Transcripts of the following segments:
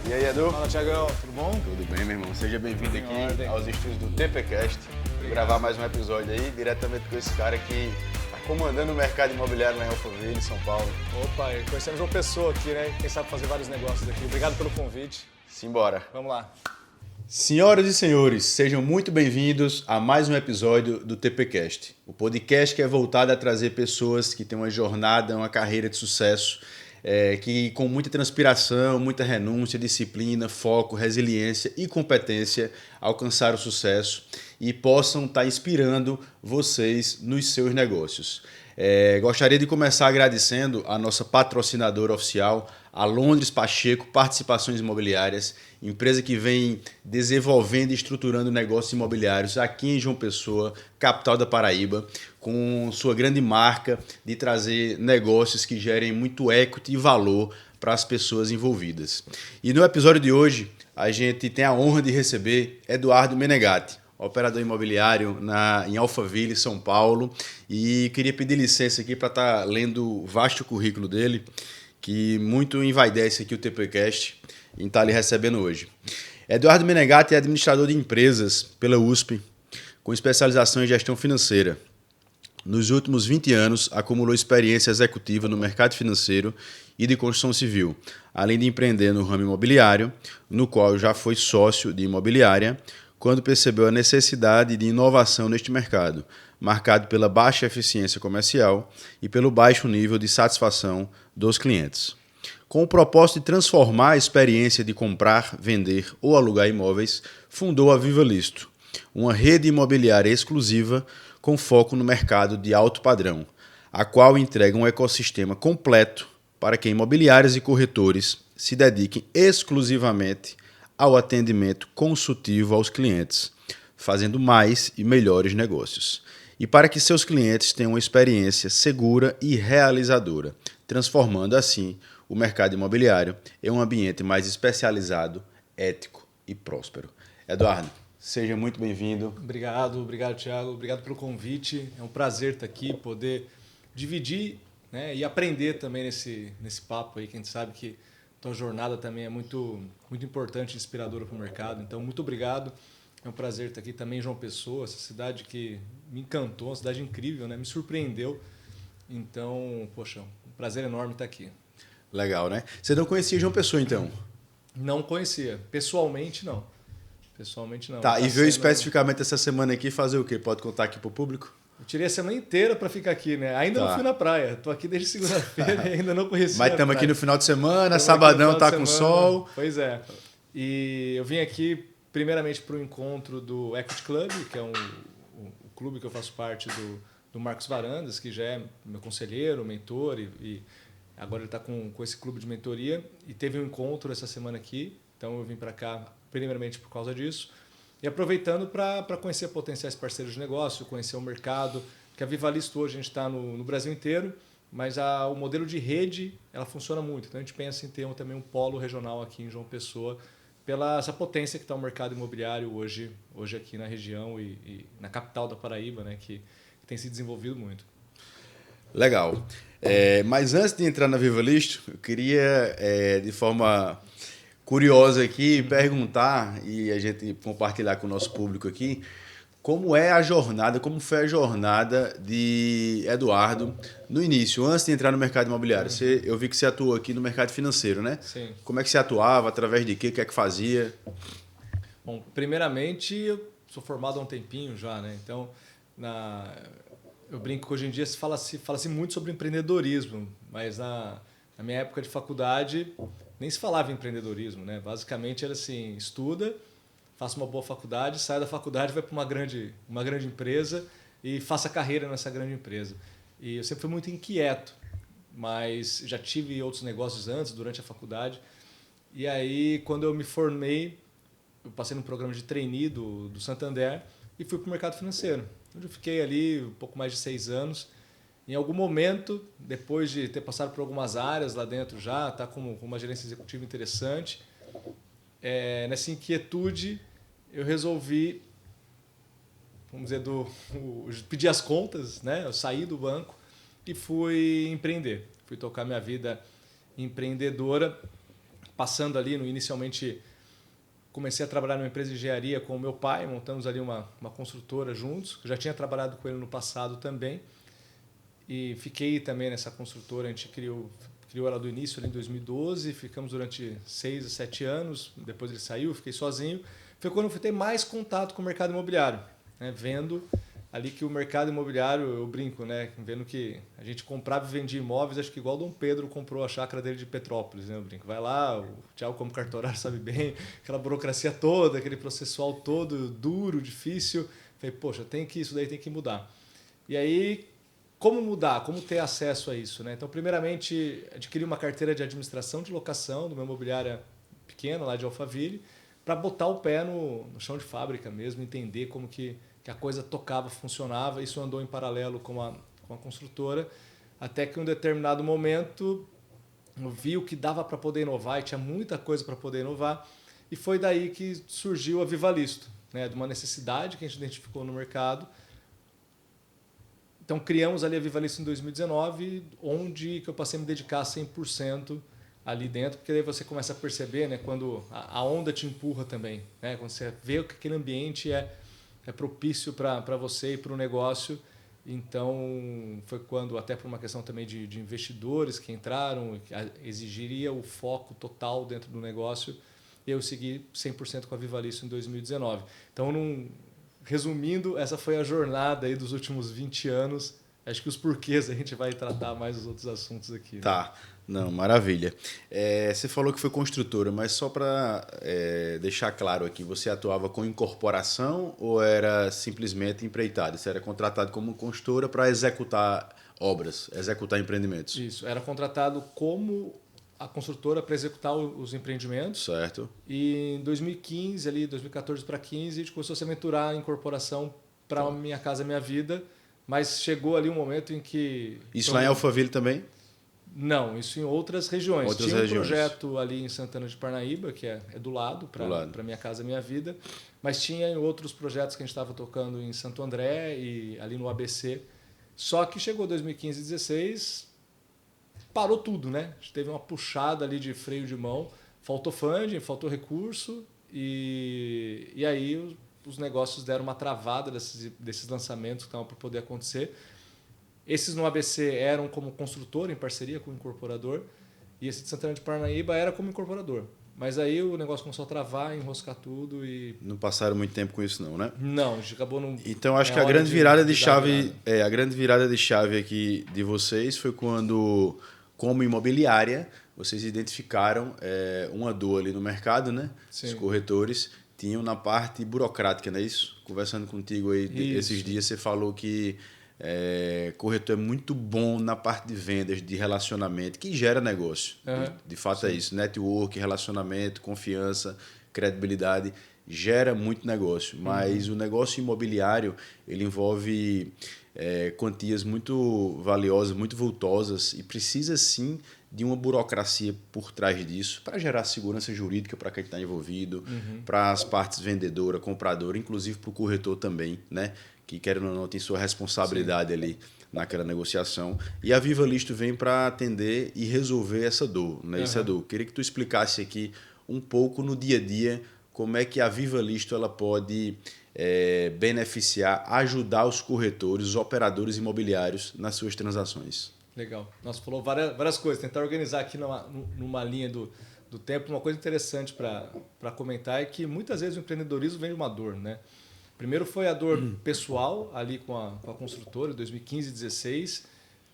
E aí, Edu? Fala, Thiagão, tudo bom? Tudo bem, meu irmão? Seja bem-vindo aqui Ordem. aos estúdios do TPcast. Vou gravar mais um episódio aí, diretamente com esse cara que está comandando o mercado imobiliário lá em Alphaville, São Paulo. Opa, conhecemos uma pessoa aqui, né? Quem sabe fazer vários negócios aqui. Obrigado pelo convite. Simbora! Vamos lá. Senhoras e senhores, sejam muito bem-vindos a mais um episódio do TPcast. O podcast que é voltado a trazer pessoas que têm uma jornada, uma carreira de sucesso, que com muita transpiração, muita renúncia, disciplina, foco, resiliência e competência alcançaram o sucesso e possam estar inspirando vocês nos seus negócios. Gostaria de começar agradecendo a nossa patrocinadora oficial, a Londres Pacheco Participações Imobiliárias, empresa que vem desenvolvendo e estruturando negócios imobiliários aqui em João Pessoa, capital da Paraíba, com sua grande marca de trazer negócios que gerem muito equity e valor para as pessoas envolvidas. E no episódio de hoje, a gente tem a honra de receber Eduardo Menegatti, operador imobiliário em Alphaville, São Paulo, e queria pedir licença aqui para estar lendo o vasto currículo dele, que muito envaidece aqui o TPcast em estar lhe recebendo hoje. Eduardo Menegatti é administrador de empresas pela USP, com especialização em gestão financeira. Nos últimos 20 anos, acumulou experiência executiva no mercado financeiro e de construção civil, além de empreender no ramo imobiliário, no qual já foi sócio de imobiliária, quando percebeu a necessidade de inovação neste mercado, marcado pela baixa eficiência comercial e pelo baixo nível de satisfação dos clientes. Com o propósito de transformar a experiência de comprar, vender ou alugar imóveis, fundou a Viva Listo, uma rede imobiliária exclusiva com foco no mercado de alto padrão, a qual entrega um ecossistema completo para que imobiliárias e corretores se dediquem exclusivamente ao atendimento consultivo aos clientes, fazendo mais e melhores negócios. E para que seus clientes tenham uma experiência segura e realizadora, transformando assim o mercado imobiliário em um ambiente mais especializado, ético e próspero. Eduardo, seja muito bem-vindo. Obrigado, Thiago. Obrigado pelo convite. É um prazer estar aqui, poder dividir, né, e aprender também nesse papo aí, que a gente sabe que a tua jornada também é muito importante e inspiradora para o mercado. Então, muito obrigado. É um prazer estar aqui também em João Pessoa, essa cidade que me encantou, uma cidade incrível, né? Me surpreendeu. Então, poxa, um prazer enorme estar aqui. Legal, né? Você não conhecia João Pessoa, então? Não conhecia. Pessoalmente, não. Tá, e veio especificamente essa semana aqui fazer o quê? Pode contar aqui pro público? Eu tirei a semana inteira para ficar aqui, né? Ainda não fui na praia. Tô aqui desde segunda-feira e ainda não conheci. Mas estamos aqui no final de semana, sabadão tá com sol. Pois é. E eu vim aqui primeiramente para o encontro do Equity Club, que é o clube que eu faço parte do Marcos Varandas, que já é meu conselheiro, mentor, e agora ele está com esse clube de mentoria. E teve um encontro essa semana aqui, então eu vim para cá primeiramente por causa disso. E aproveitando para conhecer potenciais parceiros de negócio, conhecer o mercado, que a Viva Listo hoje a gente está no Brasil inteiro, mas o modelo de rede ela funciona muito. Então a gente pensa em ter também um polo regional aqui em João Pessoa, pela essa potência que está o mercado imobiliário hoje aqui na região e na capital da Paraíba, né, que tem se desenvolvido muito. Legal. Mas antes de entrar na Viva Listo, eu queria, de forma curiosa aqui, perguntar e a gente compartilhar com o nosso público aqui, como foi a jornada de Eduardo no início, antes de entrar no mercado imobiliário? Eu vi que você atuou aqui no mercado financeiro, né? Sim. Como é que você atuava? Através de quê? O que é que fazia? Bom, primeiramente, eu sou formado há um tempinho já, né? Então, eu brinco que hoje em dia se fala-se muito sobre empreendedorismo, mas na minha época de faculdade nem se falava em empreendedorismo, né? Basicamente era assim, estuda, faça uma boa faculdade, saia da faculdade, vai para uma grande empresa e faça carreira nessa grande empresa. E eu sempre fui muito inquieto, mas já tive outros negócios antes, durante a faculdade. E aí, quando eu me formei, eu passei num programa de trainee do Santander e fui para o mercado financeiro, onde eu fiquei ali um pouco mais de 6 anos. Em algum momento, depois de ter passado por algumas áreas lá dentro já, tá com uma gerência executiva interessante, nessa inquietude eu resolvi, vamos dizer, pedir as contas, né? Eu saí do banco e fui empreender. Fui tocar minha vida empreendedora passando ali, inicialmente comecei a trabalhar numa empresa de engenharia com o meu pai, montamos ali uma construtora juntos. Eu já tinha trabalhado com ele no passado também e fiquei também nessa construtora. A gente criou ela do início ali em 2012, ficamos durante 6 a 7 anos, depois ele saiu, fiquei sozinho. Foi quando eu fui ter mais contato com o mercado imobiliário, né? Vendo ali que o mercado imobiliário, eu brinco, né? Vendo que a gente comprava e vendia imóveis, acho que igual o Dom Pedro comprou a chácara dele de Petrópolis, né? Eu brinco, vai lá, o Thiago como cartorário sabe bem, aquela burocracia toda, aquele processual todo duro, difícil. Falei, poxa, isso daí tem que mudar. E aí, como mudar? Como ter acesso a isso, né? Então, primeiramente, adquiri uma carteira de administração de locação de uma imobiliária pequena lá de Alphaville, para botar o pé no chão de fábrica mesmo, entender como que a coisa tocava, funcionava. Isso andou em paralelo com a construtora, até que em um determinado momento eu vi o que dava para poder inovar e tinha muita coisa para poder inovar. E foi daí que surgiu a Viva Listo, né? De uma necessidade que a gente identificou no mercado. Então criamos ali a Viva Listo em 2019, onde que eu passei a me dedicar 100% ali dentro, porque daí você começa a perceber, né, quando a onda te empurra também, né, quando você vê que aquele ambiente é propício para você e para o negócio. Então foi quando, até por uma questão também de investidores que entraram, exigiria o foco total dentro do negócio, e eu segui 100% com a Viva Listo em 2019. Então, resumindo, essa foi a jornada aí dos últimos 20 anos. Acho que os porquês a gente vai tratar mais os outros assuntos aqui. Né? Tá, não, maravilha. Você falou que foi construtora, mas só para deixar claro aqui, você atuava com incorporação ou era simplesmente empreitado? Você era contratado como construtora para executar obras, executar empreendimentos? Isso, era contratado como a construtora para executar os empreendimentos. Certo. E em 2015, ali 2014 para 2015, a gente começou a se aventurar em incorporação para Minha Casa Minha Vida, mas chegou ali um momento em que... Isso lá em Alphaville também? Não, isso em outras regiões. Tinha um projeto ali em Santana de Parnaíba, que é do lado, para Minha Casa Minha Vida, mas tinha outros projetos que a gente estava tocando em Santo André e ali no ABC. Só que chegou 2015 e 2016, parou tudo, né? A gente teve uma puxada ali de freio de mão, faltou funding, faltou recurso e aí os negócios deram uma travada desses lançamentos que estavam para poder acontecer. Esses no ABC eram como construtor, em parceria com o incorporador, e esse de Santana de Parnaíba era como incorporador. Mas aí o negócio começou a travar, enroscar tudo e... Não passaram muito tempo com isso não, né? Não, a gente acabou não... Então acho que a grande virada de chave, a grande virada de chave aqui de vocês foi quando, como imobiliária, vocês identificaram uma dor ali no mercado, né? Sim. Os corretores tinham na parte burocrática, não é isso? Conversando contigo aí esses dias, você falou que corretor é muito bom na parte de vendas, de relacionamento, que gera negócio. De fato Sim. É isso. Network, relacionamento, confiança, credibilidade, gera muito negócio. Mas o negócio imobiliário, ele envolve quantias muito valiosas, muito vultosas e precisa sim de uma burocracia por trás disso para gerar segurança jurídica para quem está envolvido, para as partes vendedora, compradora, inclusive para o corretor também, né? Que querendo ou não tem sua responsabilidade Sim. ali naquela negociação. E a Viva Listo vem para atender e resolver essa dor, né? Essa dor. Queria que tu explicasse aqui um pouco no dia a dia como é que a Viva Listo ela pode beneficiar, ajudar os corretores, os operadores imobiliários nas suas transações. Legal. Nossa, falou várias coisas. Tentar organizar aqui numa linha do tempo. Uma coisa interessante para comentar é que muitas vezes o empreendedorismo vem de uma dor, né? Primeiro foi a dor pessoal ali com a construtora, em 2015 e 2016.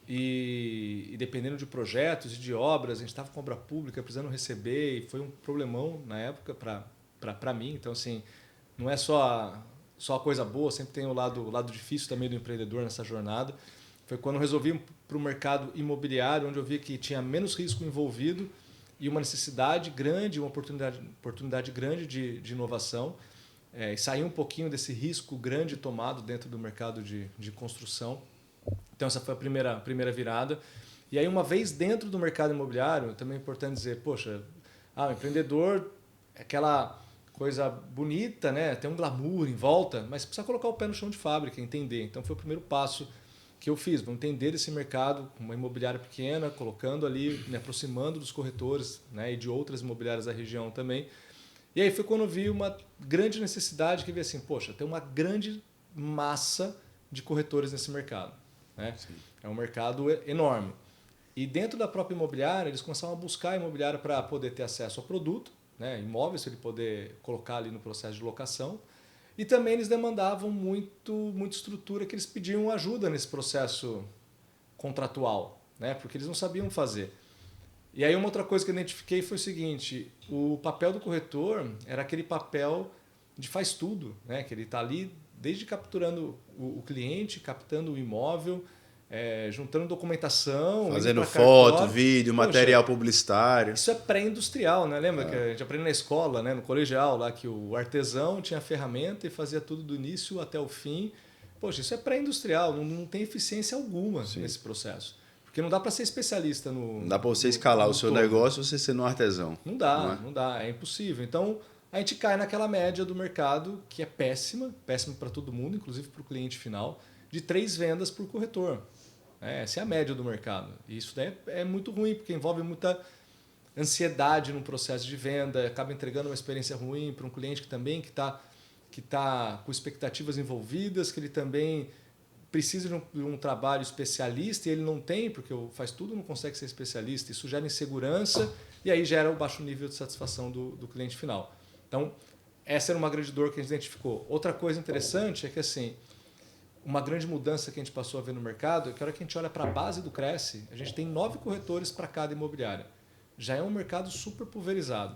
E dependendo de projetos e de obras, a gente estava com obra pública, precisando receber. E foi um problemão na época para mim. Então, assim, não é só a coisa boa, sempre tem o lado difícil também do empreendedor nessa jornada. Foi quando eu resolvi ir para o mercado imobiliário, onde eu vi que tinha menos risco envolvido e uma necessidade grande, uma oportunidade grande de inovação. E sair um pouquinho desse risco grande tomado dentro do mercado de construção. Então, essa foi a primeira virada. E aí, uma vez dentro do mercado imobiliário, também é importante dizer, poxa, o empreendedor é aquela coisa bonita, né? Tem um glamour em volta, mas precisa colocar o pé no chão de fábrica, entender. Então, foi o primeiro passo que eu fiz? Vou entender esse mercado, uma imobiliária pequena, colocando ali, me aproximando dos corretores, né, e de outras imobiliárias da região também. E aí foi quando eu vi uma grande necessidade, que vi assim, poxa, tem uma grande massa de corretores nesse mercado. Né? É um mercado enorme. E dentro da própria imobiliária, eles começaram a buscar a imobiliária para poder ter acesso ao produto, né, imóveis, para ele poder colocar ali no processo de locação. E também eles demandavam muita estrutura, que eles pediam ajuda nesse processo contratual, né? Porque eles não sabiam fazer. E aí uma outra coisa que eu identifiquei foi o seguinte, o papel do corretor era aquele papel de faz tudo, né? Que ele está ali desde capturando o cliente, captando o imóvel, juntando documentação, fazendo foto, vídeo, material publicitário. Isso é pré-industrial, né? Lembra que a gente aprende na escola, né? No colegial, lá que o artesão tinha ferramenta e fazia tudo do início até o fim. Poxa, isso é pré-industrial, não tem eficiência alguma nesse processo. Porque não dá para ser especialista no... Não dá para você escalar o seu negócio você sendo um artesão. Não dá, não dá, é impossível. Então, a gente cai naquela média do mercado que é péssima para todo mundo, inclusive para o cliente final, de 3 vendas por corretor. Essa é a média do mercado. E isso daí é muito ruim, porque envolve muita ansiedade no processo de venda, acaba entregando uma experiência ruim para um cliente que também que tá com expectativas envolvidas, que ele também precisa de um trabalho especialista e ele não tem, porque o faz tudo não consegue ser especialista. Isso gera insegurança e aí gera o baixo nível de satisfação do cliente final. Então, essa era uma grande dor que a gente identificou. Outra coisa interessante é que assim, uma grande mudança que a gente passou a ver no mercado é que a hora que a gente olha para a base do Cresce, a gente tem 9 corretores para cada imobiliária. Já é um mercado super pulverizado.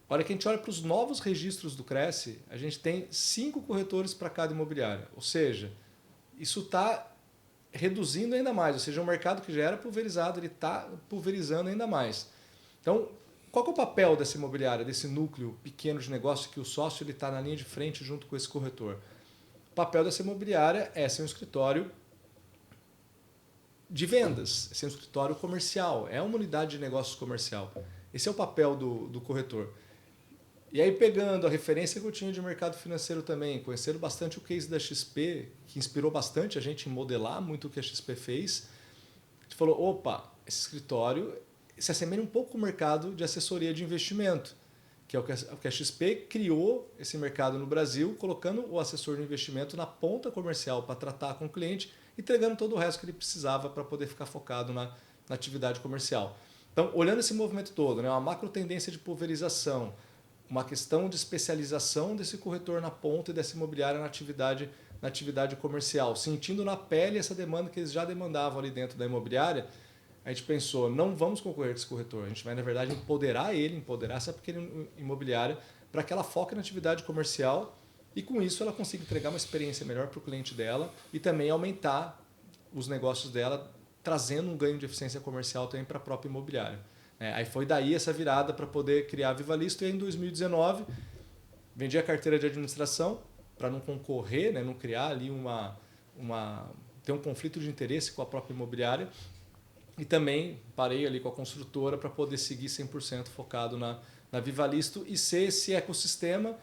A hora que a gente olha para os novos registros do Cresce, a gente tem 5 corretores para cada imobiliária. Ou seja, isso está reduzindo ainda mais. Ou seja, um mercado que já era pulverizado, ele está pulverizando ainda mais. Então, qual que é o papel dessa imobiliária, desse núcleo pequeno de negócio que o sócio está na linha de frente junto com esse corretor? O papel dessa imobiliária é ser um escritório de vendas, é ser um escritório comercial, é uma unidade de negócios comercial. Esse é o papel do corretor. E aí, pegando a referência que eu tinha de mercado financeiro também, conhecendo bastante o case da XP, que inspirou bastante a gente em modelar muito o que a XP fez, a gente falou, opa, esse escritório se assemelha um pouco com o mercado de assessoria de investimento, que é o que a XP criou esse mercado no Brasil, colocando o assessor de investimento na ponta comercial para tratar com o cliente, entregando todo o resto que ele precisava para poder ficar focado na atividade comercial. Então, olhando esse movimento todo, né, uma macro tendência de pulverização, uma questão de especialização desse corretor na ponta e dessa imobiliária na atividade comercial, sentindo na pele essa demanda que eles já demandavam ali dentro da imobiliária, a gente pensou, não vamos concorrer com esse corretor, a gente vai, na verdade, empoderar essa pequena imobiliária para que ela foque na atividade comercial e, com isso, ela consiga entregar uma experiência melhor para o cliente dela e também aumentar os negócios dela, trazendo um ganho de eficiência comercial também para a própria imobiliária. Aí foi daí essa virada para poder criar a Vivalisto e em 2019 vendi a carteira de administração para não concorrer, né, não criar ali ter um conflito de interesse com a própria imobiliária. E também parei ali com a construtora para poder seguir 100% focado na Vivalisto e ser esse ecossistema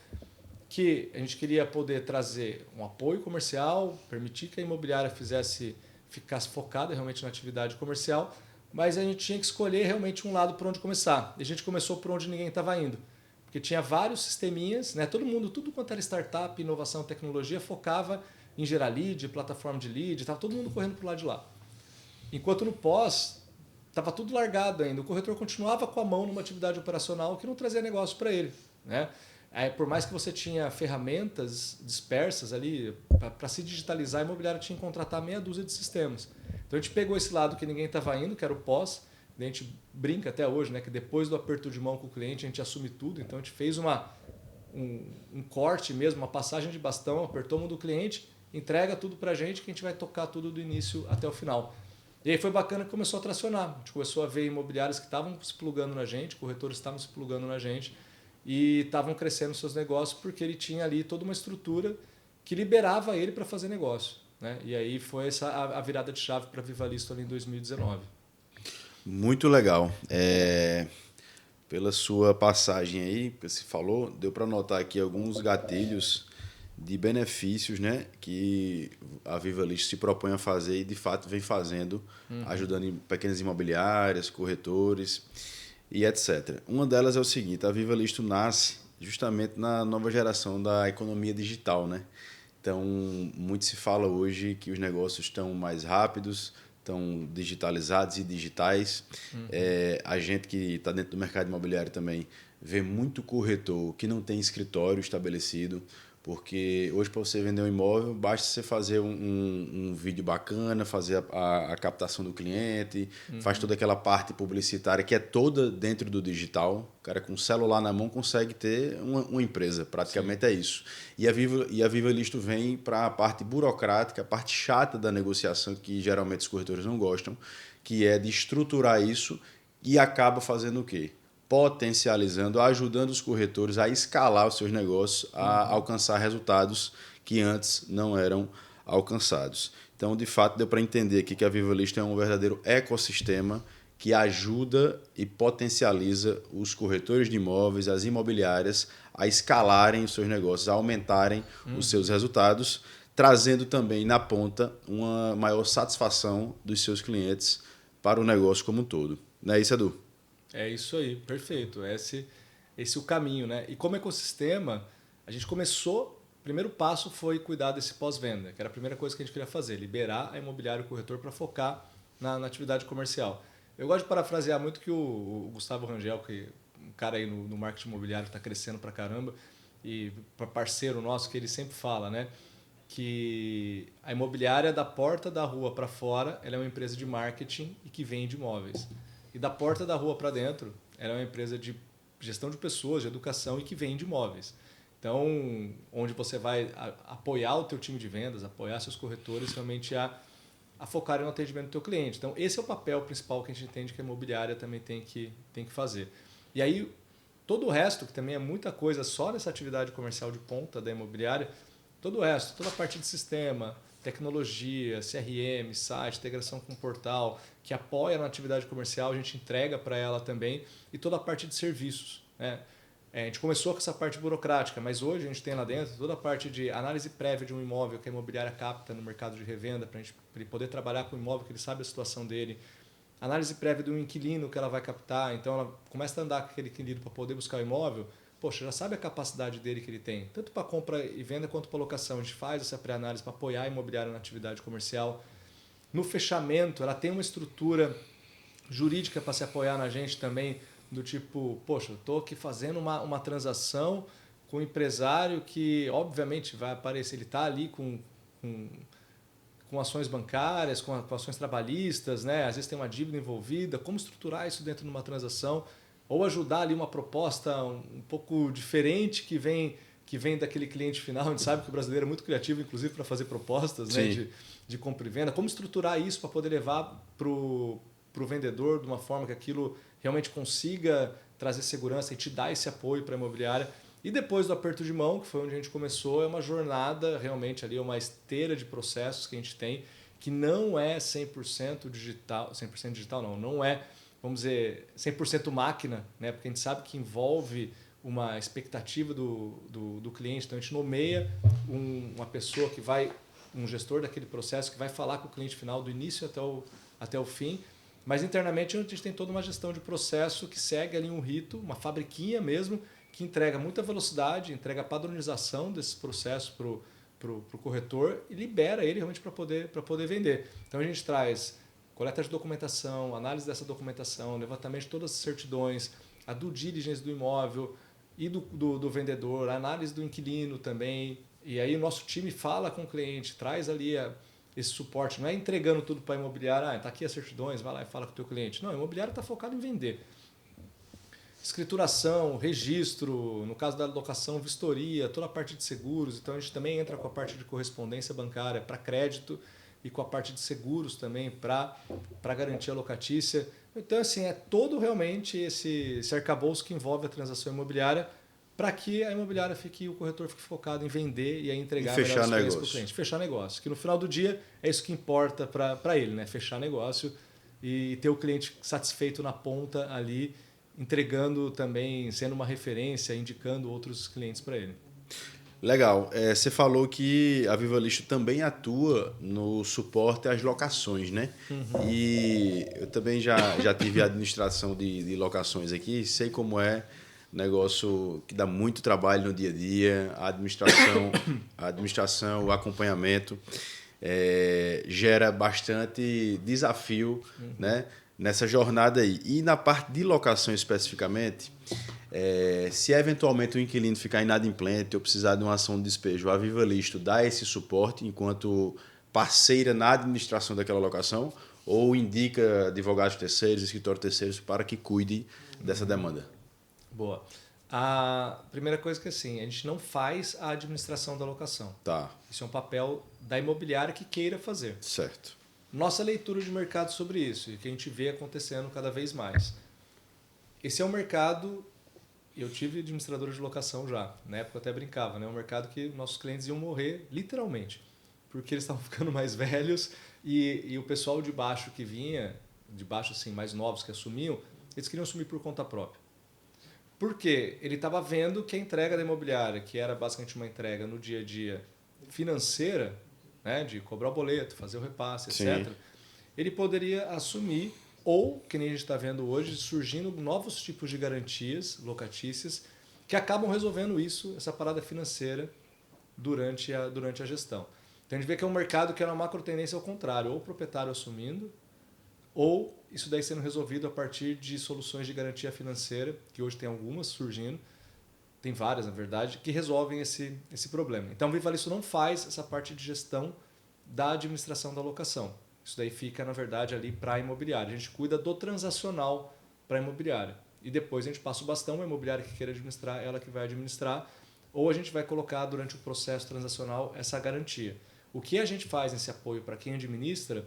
que a gente queria poder trazer um apoio comercial, permitir que a imobiliária ficasse focada realmente na atividade comercial, mas a gente tinha que escolher realmente um lado por onde começar. E a gente começou por onde ninguém estava indo. Porque tinha vários sisteminhas, né? Todo mundo, tudo quanto era startup, inovação, tecnologia, focava em gerar lead, plataforma de lead, estava todo mundo correndo para o lado de lá. Enquanto no pós, estava tudo largado ainda. O corretor continuava com a mão numa atividade operacional que não trazia negócio para ele. Né? Aí, por mais que você tinha ferramentas dispersas ali, para se digitalizar, a imobiliária tinha que contratar meia dúzia de sistemas. Então a gente pegou esse lado que ninguém estava indo, que era o pós. A gente brinca até hoje, né, que depois do aperto de mão com o cliente, a gente assume tudo. Então a gente fez um corte mesmo, uma passagem de bastão, apertou a mão do cliente, entrega tudo para a gente, que a gente vai tocar tudo do início até o final. E aí foi bacana que começou a tracionar. A gente começou a ver imobiliários que estavam se plugando na gente, corretores que estavam se plugando na gente e estavam crescendo seus negócios porque ele tinha ali toda uma estrutura que liberava ele para fazer negócio. Né? E aí foi essa a virada de chave para a Vivalisto ali em 2019. Muito legal. Pela sua passagem aí, que você falou, deu para notar aqui alguns gatilhos de benefícios, né, que a Viva List se propõe a fazer e, de fato, vem fazendo, ajudando em pequenas imobiliárias, corretores e etc. Uma delas é o seguinte: a Viva List nasce justamente na nova geração da economia digital, né? Então, muito se fala hoje que os negócios estão mais rápidos, estão digitalizados e digitais. A gente que está dentro do mercado imobiliário também vê muito corretor que não tem escritório estabelecido, porque hoje, para você vender um imóvel, basta você fazer um vídeo bacana, fazer a captação do cliente, faz toda aquela parte publicitária que é toda dentro do digital. O cara com o celular na mão consegue ter uma empresa, praticamente. Sim. É isso. E a Viva Listo vem para a parte burocrática, a parte chata da negociação, que geralmente os corretores não gostam, que é de estruturar isso, e acaba fazendo o quê? Potencializando, ajudando os corretores a escalar os seus negócios, a alcançar resultados que antes não eram alcançados. Então, de fato, deu para entender aqui que a Viva List é um verdadeiro ecossistema que ajuda e potencializa os corretores de imóveis, as imobiliárias, a escalarem os seus negócios, a aumentarem os seus resultados, trazendo também na ponta uma maior satisfação dos seus clientes para o negócio como um todo. Não é isso, Edu? É isso aí, perfeito. Esse é o caminho, né? E como ecossistema, a gente começou, o primeiro passo foi cuidar desse pós-venda, que era a primeira coisa que a gente queria fazer, liberar a imobiliária e o corretor para focar na atividade comercial. Eu gosto de parafrasear muito que o Gustavo Rangel, que um cara aí no marketing imobiliário que está crescendo pra caramba, e parceiro nosso, que ele sempre fala, né? Que a imobiliária da porta da rua para fora, ela é uma empresa de marketing e que vende imóveis. E da porta da rua para dentro, ela é uma empresa de gestão de pessoas, de educação e que vende imóveis. Então, onde você vai apoiar o teu time de vendas, apoiar seus corretores realmente a focarem no atendimento do teu cliente. Então, esse é o papel principal que a gente entende que a imobiliária também tem que fazer. E aí, todo o resto, que também é muita coisa só nessa atividade comercial de ponta da imobiliária, todo o resto, toda a parte de sistema, tecnologia, CRM, site, integração com o portal, que apoia na atividade comercial, a gente entrega para ela também, e toda a parte de serviços, né? A gente começou com essa parte burocrática, mas hoje a gente tem lá dentro toda a parte de análise prévia de um imóvel que a imobiliária capta no mercado de revenda, para ele poder trabalhar com o imóvel, que ele sabe a situação dele. Análise prévia de um inquilino que ela vai captar, então ela começa a andar com aquele inquilino para poder buscar o imóvel. Poxa, já sabe a capacidade dele que ele tem, tanto para compra e venda quanto para locação. A gente faz essa pré-análise para apoiar a imobiliária na atividade comercial. No fechamento, ela tem uma estrutura jurídica para se apoiar na gente também, do tipo, poxa, eu estou aqui fazendo uma transação com um empresário que, obviamente, vai aparecer, ele está ali com ações bancárias, com ações trabalhistas, né? Às vezes tem uma dívida envolvida, como estruturar isso dentro de uma transação, ou ajudar ali uma proposta um pouco diferente que vem daquele cliente final. A gente sabe que o brasileiro é muito criativo, inclusive, para fazer propostas, né, de compra e venda. Como estruturar isso para poder levar para o vendedor de uma forma que aquilo realmente consiga trazer segurança e te dar esse apoio para a imobiliária. E depois do aperto de mão, que foi onde a gente começou, é uma jornada realmente ali, uma esteira de processos que a gente tem, que não é 100% digital, 100% digital não é, vamos dizer, 100% máquina, né? Porque a gente sabe que envolve uma expectativa do cliente. Então a gente nomeia uma pessoa que vai, um gestor daquele processo, que vai falar com o cliente final do início até o fim. Mas internamente a gente tem toda uma gestão de processo que segue ali um rito, uma fabriquinha mesmo, que entrega muita velocidade, entrega a padronização desses processos para o corretor e libera ele realmente para poder vender. Então a gente traz coleta de documentação, análise dessa documentação, levantamento de todas as certidões, a due diligence do imóvel e do vendedor, a análise do inquilino também. E aí o nosso time fala com o cliente, traz ali esse suporte. Não é entregando tudo para a imobiliária, está aqui as certidões, vai lá e fala com o teu cliente. Não, a imobiliária está focada em vender. Escrituração, registro, no caso da locação, vistoria, toda a parte de seguros. Então a gente também entra com a parte de correspondência bancária para crédito e com a parte de seguros também para garantia locatícia. Então, assim, é todo realmente esse arcabouço que envolve a transação imobiliária para que a imobiliária o corretor fique focado em vender e a entregar e fechar melhores para o cliente. Fechar negócio. Que no final do dia é isso que importa para ele, né? Fechar negócio e ter o cliente satisfeito na ponta ali, entregando também, sendo uma referência, indicando outros clientes para ele. Legal. Você falou que a Viva Listo também atua no suporte às locações, né? E eu também já tive administração de locações aqui, sei como é negócio que dá muito trabalho no dia a dia, a administração, o acompanhamento, gera bastante desafio, né, nessa jornada aí. E na parte de locação especificamente, se eventualmente o inquilino ficar inadimplente ou precisar de uma ação de despejo, a Viva Listo dá esse suporte enquanto parceira na administração daquela locação ou indica advogados terceiros, escritórios terceiros para que cuide dessa demanda? Boa. A primeira coisa é que assim, a gente não faz a administração da locação. Tá, Isso é um papel da imobiliária que queira fazer. certo. Nossa leitura de mercado sobre isso e que a gente vê acontecendo cada vez mais. Esse é um mercado, eu tive administrador de locação já, na época eu até brincava, né? É um mercado que nossos clientes iam morrer literalmente, porque eles estavam ficando mais velhos e o pessoal de baixo que vinha, de baixo assim, mais novos que assumiam, eles queriam assumir por conta própria. Por quê? Ele estava vendo que a entrega da imobiliária, que era basicamente uma entrega no dia a dia financeira, né, de cobrar o boleto, fazer o repasse, etc., Sim. ele poderia assumir, ou, que nem a gente está vendo hoje, surgindo novos tipos de garantias locatícias que acabam resolvendo isso, essa parada financeira, durante a gestão. Então a gente vê que é um mercado que é uma macro tendência ao contrário, ou o proprietário assumindo, ou isso daí sendo resolvido a partir de soluções de garantia financeira, que hoje tem algumas surgindo, tem várias na verdade, que resolvem esse problema. Então o Viva Listo não faz essa parte de gestão da administração da locação. Isso daí fica, na verdade, ali para a imobiliária. A gente cuida do transacional para a imobiliária. E depois a gente passa o bastão, a imobiliária que queira administrar, ela que vai administrar, ou a gente vai colocar durante o processo transacional essa garantia. O que a gente faz nesse apoio para quem administra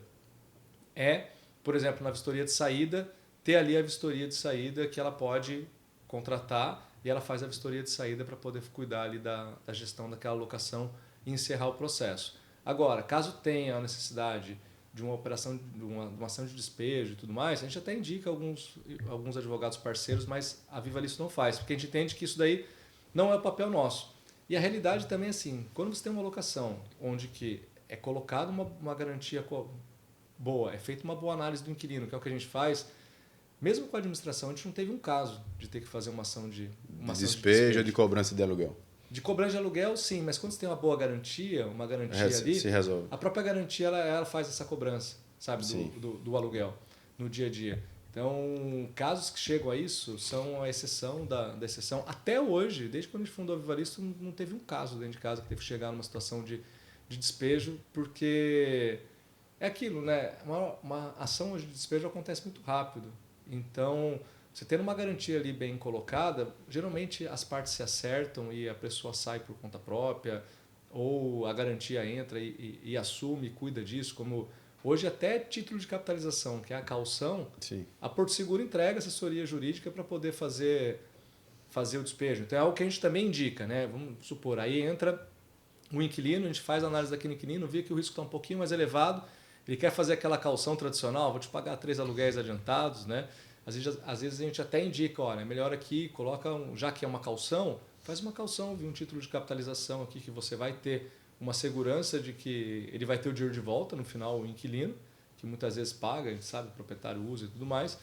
é, por exemplo, na vistoria de saída, ter ali a vistoria de saída que ela pode contratar e ela faz a vistoria de saída para poder cuidar ali da gestão daquela locação e encerrar o processo. Agora, caso tenha a necessidade de uma operação, de uma ação de despejo e tudo mais, a gente até indica alguns advogados parceiros, mas a Viva Listo não faz, porque a gente entende que isso daí não é o papel nosso. E a realidade também é assim, quando você tem uma locação onde que é colocada uma garantia boa, é feita uma boa análise do inquilino, que é o que a gente faz, mesmo com a administração, a gente não teve um caso de ter que fazer uma ação de Despejo ou de cobrança de aluguel? De cobrança de aluguel, sim, mas quando você tem uma boa garantia, uma garantia ali, Se resolve. a própria garantia ela faz essa cobrança, sabe, Sim. do aluguel no dia a dia. Então, casos que chegam a isso são a exceção da exceção. Até hoje, desde quando a gente fundou a Viva Listo, não teve um caso dentro de casa que teve que chegar numa situação de despejo, porque é aquilo, né? Uma ação de despejo acontece muito rápido. Então, você tendo uma garantia ali bem colocada, geralmente as partes se acertam e a pessoa sai por conta própria, ou a garantia entra e assume e cuida disso, como hoje até título de capitalização, que é a caução, Sim. a Porto Seguro entrega assessoria jurídica para poder fazer o despejo. Então é algo que a gente também indica, né? Vamos supor, aí entra um inquilino, a gente faz a análise daquele inquilino, vê que o risco está um pouquinho mais elevado, ele quer fazer aquela caução tradicional, vou te pagar 3 aluguéis adiantados, né? Às vezes a gente até indica, olha, é melhor aqui, coloca, já que é uma caução, faz uma caução, um título de capitalização aqui que você vai ter uma segurança de que ele vai ter o dinheiro de volta no final, o inquilino, que muitas vezes paga, a gente sabe, o proprietário usa e tudo mais.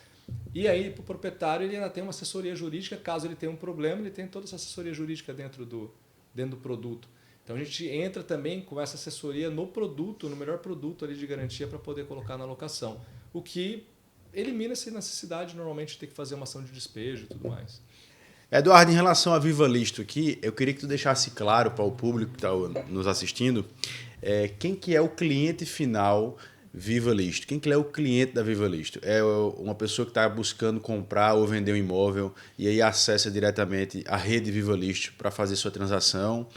E aí, para o proprietário, ele ainda tem uma assessoria jurídica, caso ele tenha um problema, ele tem toda essa assessoria jurídica dentro do produto. Então a gente entra também com essa assessoria no produto, no melhor produto ali de garantia para poder colocar na locação. O que elimina essa necessidade normalmente de ter que fazer uma ação de despejo e tudo mais. Eduardo, em relação à Viva Listo aqui, eu queria que tu deixasse claro para o público que está nos assistindo quem que é o cliente final Viva Listo. Quem que é o cliente da Viva Listo? É uma pessoa que está buscando comprar ou vender um imóvel e aí acessa diretamente a rede Viva Listo para fazer sua transação,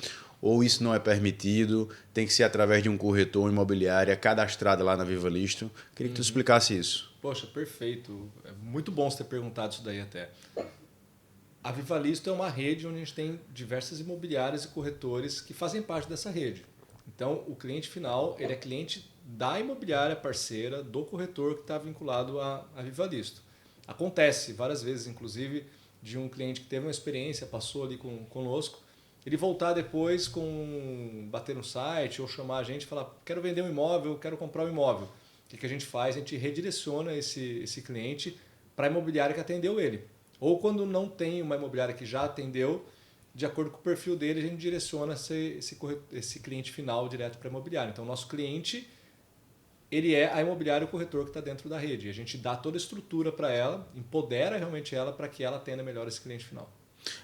ou isso não é permitido, tem que ser através de um corretor imobiliário cadastrado lá na Viva Listo. Queria que tu explicasse isso. Poxa, perfeito. É muito bom você ter perguntado isso daí até. A Viva Listo é uma rede onde a gente tem diversas imobiliárias e corretores que fazem parte dessa rede. Então, o cliente final ele é cliente da imobiliária parceira, do corretor que está vinculado à Viva Listo. Acontece várias vezes, inclusive, de um cliente que teve uma experiência, passou ali conosco ele voltar depois bater no site ou chamar a gente e falar, quero vender um imóvel, quero comprar um imóvel. O que a gente faz? A gente redireciona esse cliente para a imobiliária que atendeu ele. Ou quando não tem uma imobiliária que já atendeu, de acordo com o perfil dele, a gente direciona esse cliente final direto para a imobiliária. Então, o nosso cliente, ele é a imobiliária, o corretor que está dentro da rede. A gente dá toda a estrutura para ela, empodera realmente ela para que ela atenda melhor esse cliente final.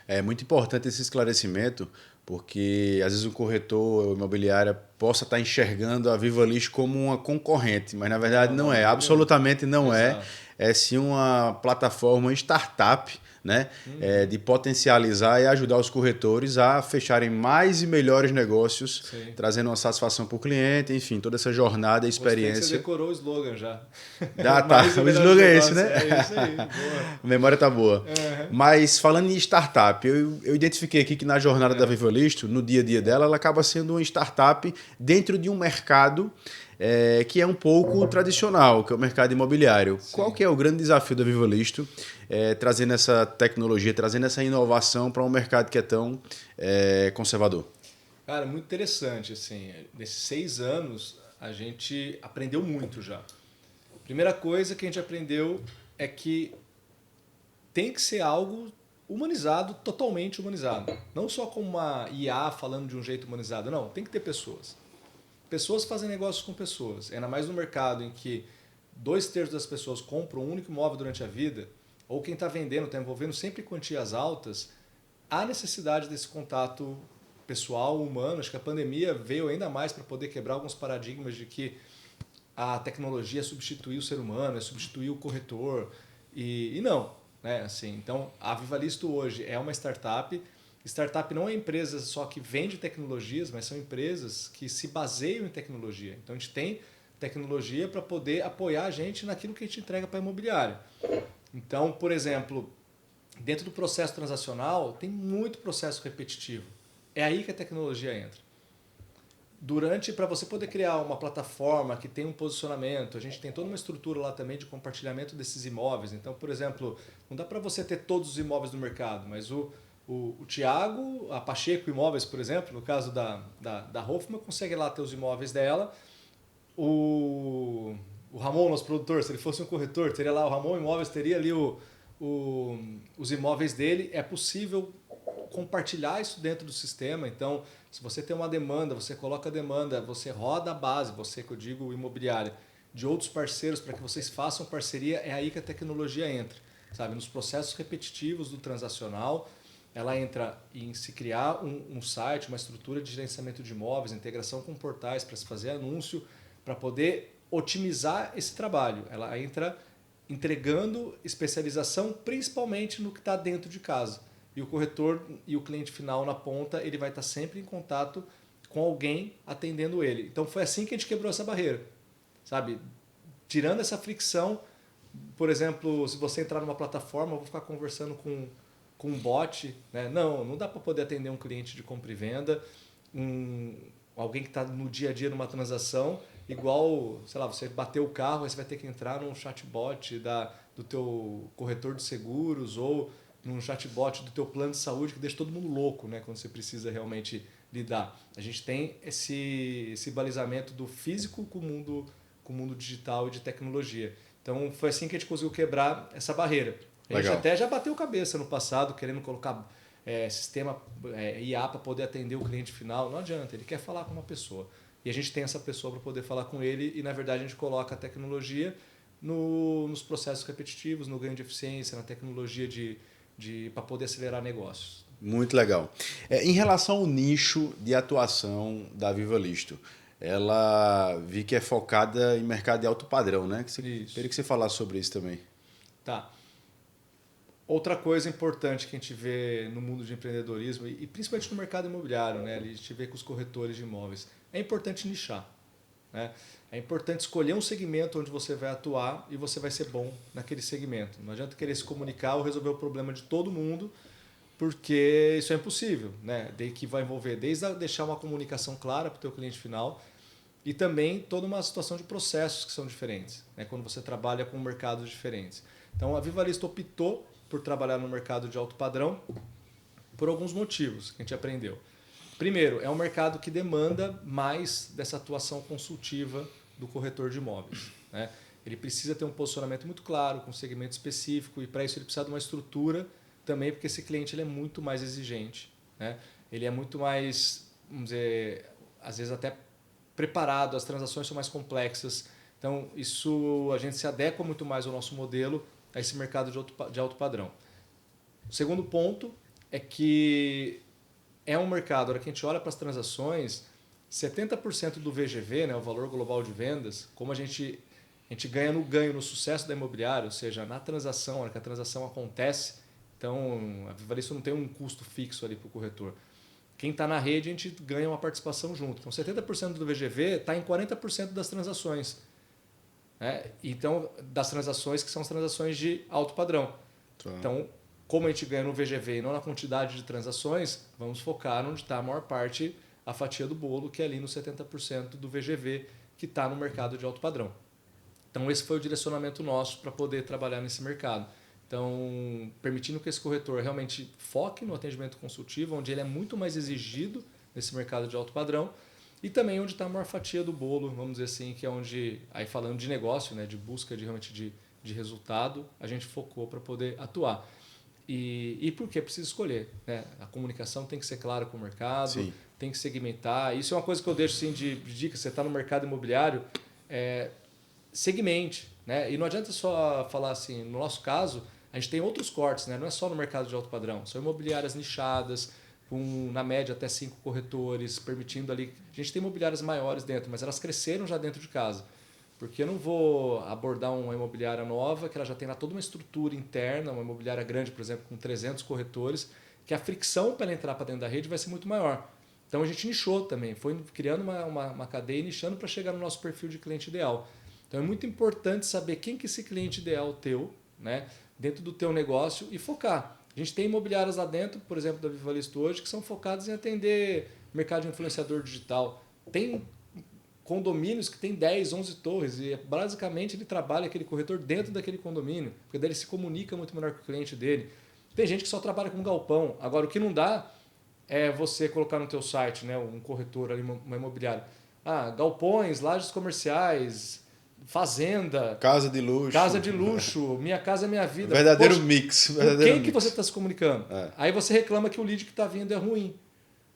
É muito importante esse esclarecimento, porque às vezes um corretor ou imobiliária possa estar enxergando a Viva List como uma concorrente, mas na verdade não é, absolutamente não é. Exato. É sim uma plataforma startup, né? De potencializar e ajudar os corretores a fecharem mais e melhores negócios, Sim. trazendo uma satisfação para o cliente, enfim, toda essa jornada e experiência. Gostei que você decorou o slogan já. Ah, tá. O slogan é esse, né? É isso aí. Boa. A memória tá boa. Mas falando em startup, eu identifiquei aqui que na jornada da Viva List, no dia a dia dela, ela acaba sendo uma startup dentro de um mercado que é um pouco tradicional, que é o mercado imobiliário. Sim. Qual que é o grande desafio da Viva List, trazendo essa tecnologia, trazendo essa inovação para um mercado que é tão conservador? Cara, muito interessante. Assim, nesses 6 anos, a gente aprendeu muito já. Primeira coisa que a gente aprendeu é que tem que ser algo humanizado, totalmente humanizado. Não só como uma IA falando de um jeito humanizado, não. Tem que ter pessoas. Pessoas fazem negócios com pessoas. Ainda mais no mercado em que 2/3 das pessoas compram um único imóvel durante a vida, ou quem está vendendo está envolvendo sempre quantias altas, há necessidade desse contato pessoal, humano. Acho que a pandemia veio ainda mais para poder quebrar alguns paradigmas de que a tecnologia é substituir o ser humano, é substituir o corretor. E não. Né? Assim, então, a Vivalisto hoje é uma startup. Startup não é empresa só que vende tecnologias, mas são empresas que se baseiam em tecnologia. Então, a gente tem tecnologia para poder apoiar a gente naquilo que a gente entrega para a imobiliária. Então, por exemplo, dentro do processo transacional, tem muito processo repetitivo. É aí que a tecnologia entra. Para você poder criar uma plataforma que tem um posicionamento, a gente tem toda uma estrutura lá também de compartilhamento desses imóveis. Então, por exemplo, não dá para você ter todos os imóveis do mercado, mas o Thiago, a Pacheco Imóveis, por exemplo, no caso da Hoffman, consegue lá ter os imóveis dela. O Ramon, nosso produtor, se ele fosse um corretor, teria lá o Ramon Imóveis, teria ali os imóveis dele. É possível compartilhar isso dentro do sistema. Então, se você tem uma demanda, você coloca a demanda, você roda a base, você, que eu digo, imobiliária, de outros parceiros para que vocês façam parceria, é aí que a tecnologia entra. Sabe? Nos processos repetitivos do transacional, ela entra em se criar um site, uma estrutura de gerenciamento de imóveis, integração com portais para se fazer anúncio, para poder otimizar esse trabalho. Ela entra entregando especialização principalmente no que está dentro de casa. E o corretor e o cliente final na ponta, ele vai estar sempre em contato com alguém atendendo ele. Então foi assim que a gente quebrou essa barreira. Sabe? Tirando essa fricção, por exemplo, se você entrar numa plataforma, eu vou ficar conversando com um bot. Né? Não dá para poder atender um cliente de compra e venda, alguém que está no dia a dia numa transação, igual, sei lá, você bateu o carro, aí você vai ter que entrar num chatbot do teu corretor de seguros ou num chatbot do teu plano de saúde, que deixa todo mundo louco, né, quando você precisa realmente lidar. A gente tem esse balizamento do físico com o mundo digital e de tecnologia. Então foi assim que a gente conseguiu quebrar essa barreira. A gente até já bateu cabeça no passado, querendo colocar sistema IA para poder atender o cliente final. Não adianta, ele quer falar com uma pessoa. E a gente tem essa pessoa para poder falar com ele e, na verdade, a gente coloca a tecnologia nos processos repetitivos, no ganho de eficiência, na tecnologia para poder acelerar negócios. Muito legal. Em relação ao nicho de atuação da Viva Listo, ela vi que é focada em mercado de alto padrão, né? Queria que você falasse sobre isso também. Tá. Outra coisa importante que a gente vê no mundo de empreendedorismo e principalmente no mercado imobiliário, né? A gente vê com os corretores de imóveis, é importante nichar. Né? É importante escolher um segmento onde você vai atuar e você vai ser bom naquele segmento. Não adianta querer se comunicar ou resolver o problema de todo mundo, porque isso é impossível. Né? Que vai envolver desde deixar uma comunicação clara para o teu cliente final e também toda uma situação de processos que são diferentes, né? Quando você trabalha com mercados diferentes. Então a Vivalista optou por trabalhar no mercado de alto padrão por alguns motivos que a gente aprendeu. Primeiro, é um mercado que demanda mais dessa atuação consultiva do corretor de imóveis, né? Ele precisa ter um posicionamento muito claro, com um segmento específico, e para isso ele precisa de uma estrutura também, porque esse cliente ele é muito mais exigente, né? Ele é muito mais, vamos dizer, às vezes até preparado, as transações são mais complexas. Então, isso a gente se adequa muito mais ao nosso modelo, a esse mercado de alto padrão. O segundo ponto é que é um mercado, na hora que a gente olha para as transações, 70% do VGV, né, o valor global de vendas, como a gente ganha no sucesso da imobiliária, ou seja, na transação, na hora que a transação acontece, então a Vivalisto não tem um custo fixo ali para o corretor. Quem está na rede, a gente ganha uma participação junto. Então, 70% do VGV está em 40% das transações. Né? Então, das transações que são as transações de alto padrão. Tá. Então, como a gente ganha no VGV e não na quantidade de transações, vamos focar onde está a maior parte, a fatia do bolo, que é ali no 70% do VGV, que está no mercado de alto padrão. Então, esse foi o direcionamento nosso para poder trabalhar nesse mercado. Então, permitindo que esse corretor realmente foque no atendimento consultivo, onde ele é muito mais exigido nesse mercado de alto padrão, e também onde está a maior fatia do bolo, vamos dizer assim, que é onde, aí falando de negócio, né, de busca realmente de resultado, a gente focou para poder atuar. E por que? Precisa escolher. Né? A comunicação tem que ser clara com o mercado, Sim. Tem que segmentar. Isso é uma coisa que eu deixo assim, de dica, você está no mercado imobiliário, segmente. Né? E não adianta só falar assim, no nosso caso, a gente tem outros cortes, né? Não é só no mercado de alto padrão, são imobiliárias nichadas, com na média até 5 corretores, permitindo ali... A gente tem imobiliárias maiores dentro, mas elas cresceram já dentro de casa. Porque eu não vou abordar uma imobiliária nova, que ela já tem lá toda uma estrutura interna, uma imobiliária grande, por exemplo, com 300 corretores, que a fricção para ela entrar para dentro da rede vai ser muito maior. Então a gente nichou também, foi criando uma cadeia e nichando para chegar no nosso perfil de cliente ideal. Então é muito importante saber quem que é esse cliente ideal teu, né, dentro do teu negócio e focar. A gente tem imobiliárias lá dentro, por exemplo, da Vivalisto hoje, que são focadas em atender mercado de influenciador digital. Tem condomínios que tem 10, 11 torres e basicamente ele trabalha aquele corretor dentro daquele condomínio, porque daí ele se comunica muito melhor com o cliente dele. Tem gente que só trabalha com galpão. Agora, o que não dá é você colocar no teu site, né, um corretor ali, uma imobiliária. Galpões, lajes comerciais, fazenda. Casa de luxo. Casa de luxo, minha casa é minha vida. Verdadeiro mix. Com quem que você está se comunicando? Aí você reclama que o lead que está vindo é ruim.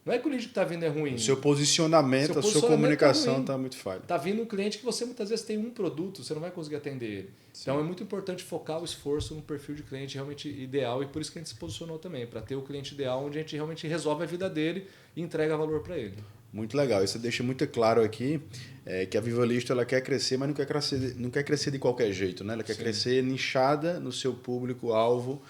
Não é que o lead que está vindo é ruim. O seu posicionamento, a sua comunicação está muito falha. Está vindo um cliente que você muitas vezes tem um produto, você não vai conseguir atender ele. Sim. Então é muito importante focar o esforço no perfil de cliente realmente ideal e por isso que a gente se posicionou também, para ter o cliente ideal onde a gente realmente resolve a vida dele e entrega valor para ele. Muito legal. Isso deixa muito claro aqui que a Vivalisto ela quer crescer, mas não quer crescer de qualquer jeito. Né? Ela quer crescer nichada no seu público-alvo,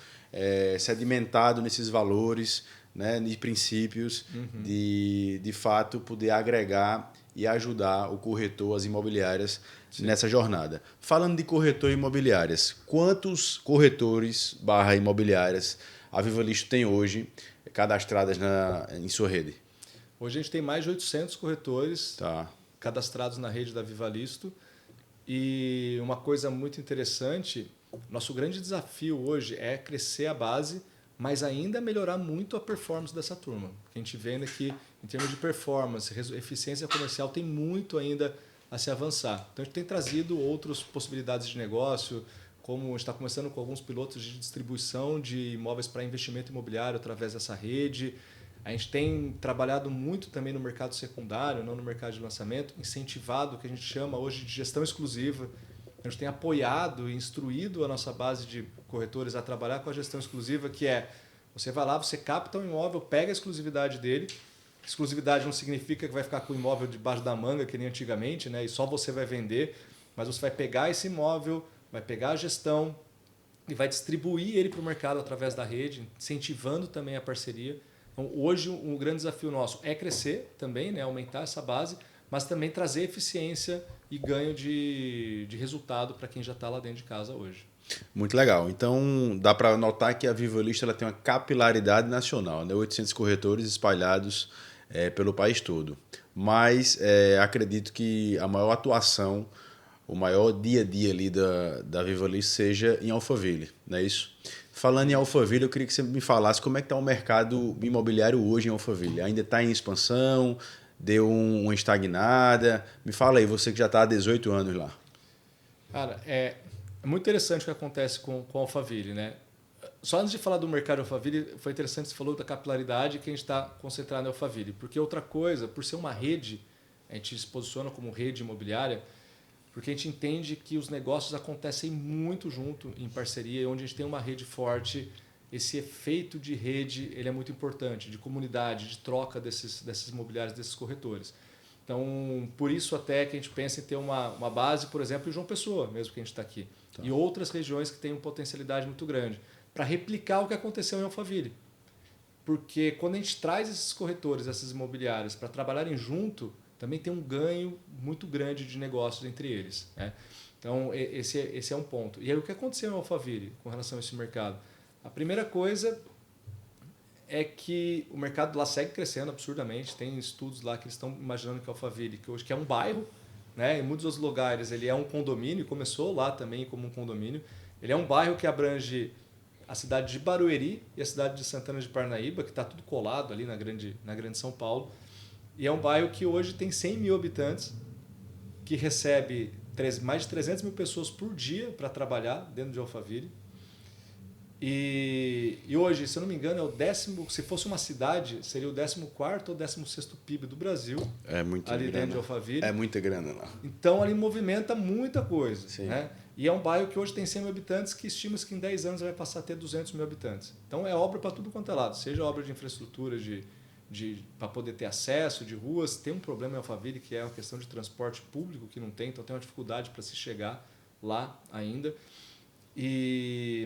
sedimentado nesses valores, né, de princípios, de fato poder agregar e ajudar o corretor, as imobiliárias nessa jornada. Falando de corretor e imobiliárias, quantos corretores / imobiliárias a Vivalisto tem hoje cadastradas em sua rede? Hoje a gente tem mais de 800 corretores cadastrados na rede da Vivalisto e uma coisa muito interessante, nosso grande desafio hoje é crescer a base, mas ainda melhorar muito a performance dessa turma. A gente vê ainda que, em termos de performance, eficiência comercial, tem muito ainda a se avançar. Então, a gente tem trazido outras possibilidades de negócio, como a gente está começando com alguns pilotos de distribuição de imóveis para investimento imobiliário através dessa rede. A gente tem trabalhado muito também no mercado secundário, não no mercado de lançamento, incentivado o que a gente chama hoje de gestão exclusiva. A gente tem apoiado e instruído a nossa base de corretores a trabalhar com a gestão exclusiva, que é, você vai lá, você capta um imóvel, pega a exclusividade dele. Exclusividade não significa que vai ficar com o imóvel debaixo da manga, que nem antigamente, né? E só você vai vender, mas você vai pegar esse imóvel, vai pegar a gestão e vai distribuir ele para o mercado através da rede, incentivando também a parceria. Então, hoje, um grande desafio nosso é crescer também, né? Aumentar essa base, mas também trazer eficiência e ganho de resultado para quem já está lá dentro de casa hoje. Muito legal. Então, dá para notar que a Vivalisto ela tem uma capilaridade nacional, né? 800 corretores espalhados pelo país todo. Mas acredito que a maior atuação, o maior dia a dia ali da Vivalisto seja em Alphaville, não é isso? Falando em Alphaville, eu queria que você me falasse como é que está o mercado imobiliário hoje em Alphaville. Ainda está em expansão? Deu uma estagnada? Me fala aí, você que já está há 18 anos lá. Cara, é muito interessante o que acontece com a Alphaville, né? Só antes de falar do mercado Alphaville, foi interessante você falou da capilaridade que a gente está concentrado em Alphaville. Porque outra coisa, por ser uma rede, a gente se posiciona como rede imobiliária, porque a gente entende que os negócios acontecem muito junto, em parceria, e onde a gente tem uma rede forte, esse efeito de rede ele é muito importante, de comunidade, de troca desses imobiliários, desses corretores. Então, por isso até que a gente pensa em ter uma base, por exemplo, em João Pessoa, mesmo que a gente está aqui, e outras regiões que têm uma potencialidade muito grande, para replicar o que aconteceu em Alphaville. Porque quando a gente traz esses corretores, essas imobiliárias, para trabalharem junto, também tem um ganho muito grande de negócios entre eles, né? Então, esse é um ponto. E aí, o que aconteceu em Alphaville com relação a esse mercado? A primeira coisa é que o mercado lá segue crescendo absurdamente. Tem estudos lá que eles estão imaginando que Alphaville, que hoje que é um bairro, né? Em muitos dos lugares ele é um condomínio, começou lá também como um condomínio. Ele é um bairro que abrange a cidade de Barueri e a cidade de Santana de Parnaíba, que está tudo colado ali na grande São Paulo. E é um bairro que hoje tem 100 mil habitantes, que recebe mais de 300 mil pessoas por dia para trabalhar dentro de Alphaville. E hoje, se eu não me engano, é o décimo, se fosse uma cidade, seria o 14º ou 16º PIB do Brasil. É muita ali grana. Dentro de Alphaville. É muita grana lá. Então ali movimenta muita coisa. Sim. Né? E é um bairro que hoje tem 100 mil habitantes, que estima-se que em 10 anos vai passar a ter 200 mil habitantes. Então é obra para tudo quanto é lado, seja obra de infraestrutura, para poder ter acesso, de ruas. Tem um problema em Alphaville que é a questão de transporte público, que não tem, então tem uma dificuldade para se chegar lá ainda.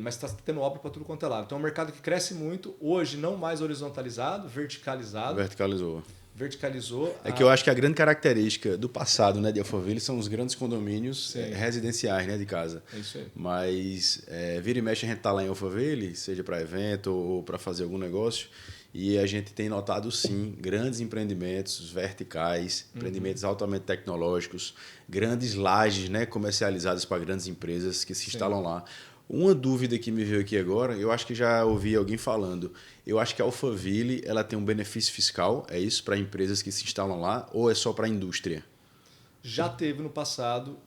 Mas está tendo obra para tudo quanto é lado. Então é um mercado que cresce muito, hoje não mais horizontalizado, verticalizado. Verticalizou. É que eu acho que a grande característica do passado, né, de Alphaville são os grandes condomínios residenciais, né, de casa. É isso aí. Mas vira e mexe a gente está lá em Alphaville, seja para evento ou para fazer algum negócio, e a gente tem notado sim grandes empreendimentos verticais, empreendimentos altamente tecnológicos, grandes lajes, né, comercializadas para grandes empresas que se instalam lá. Uma dúvida que me veio aqui agora, eu acho que já ouvi alguém falando, eu acho que a Alphaville ela tem um benefício fiscal, é isso, para empresas que se instalam lá, ou é só para a indústria? Já teve no passado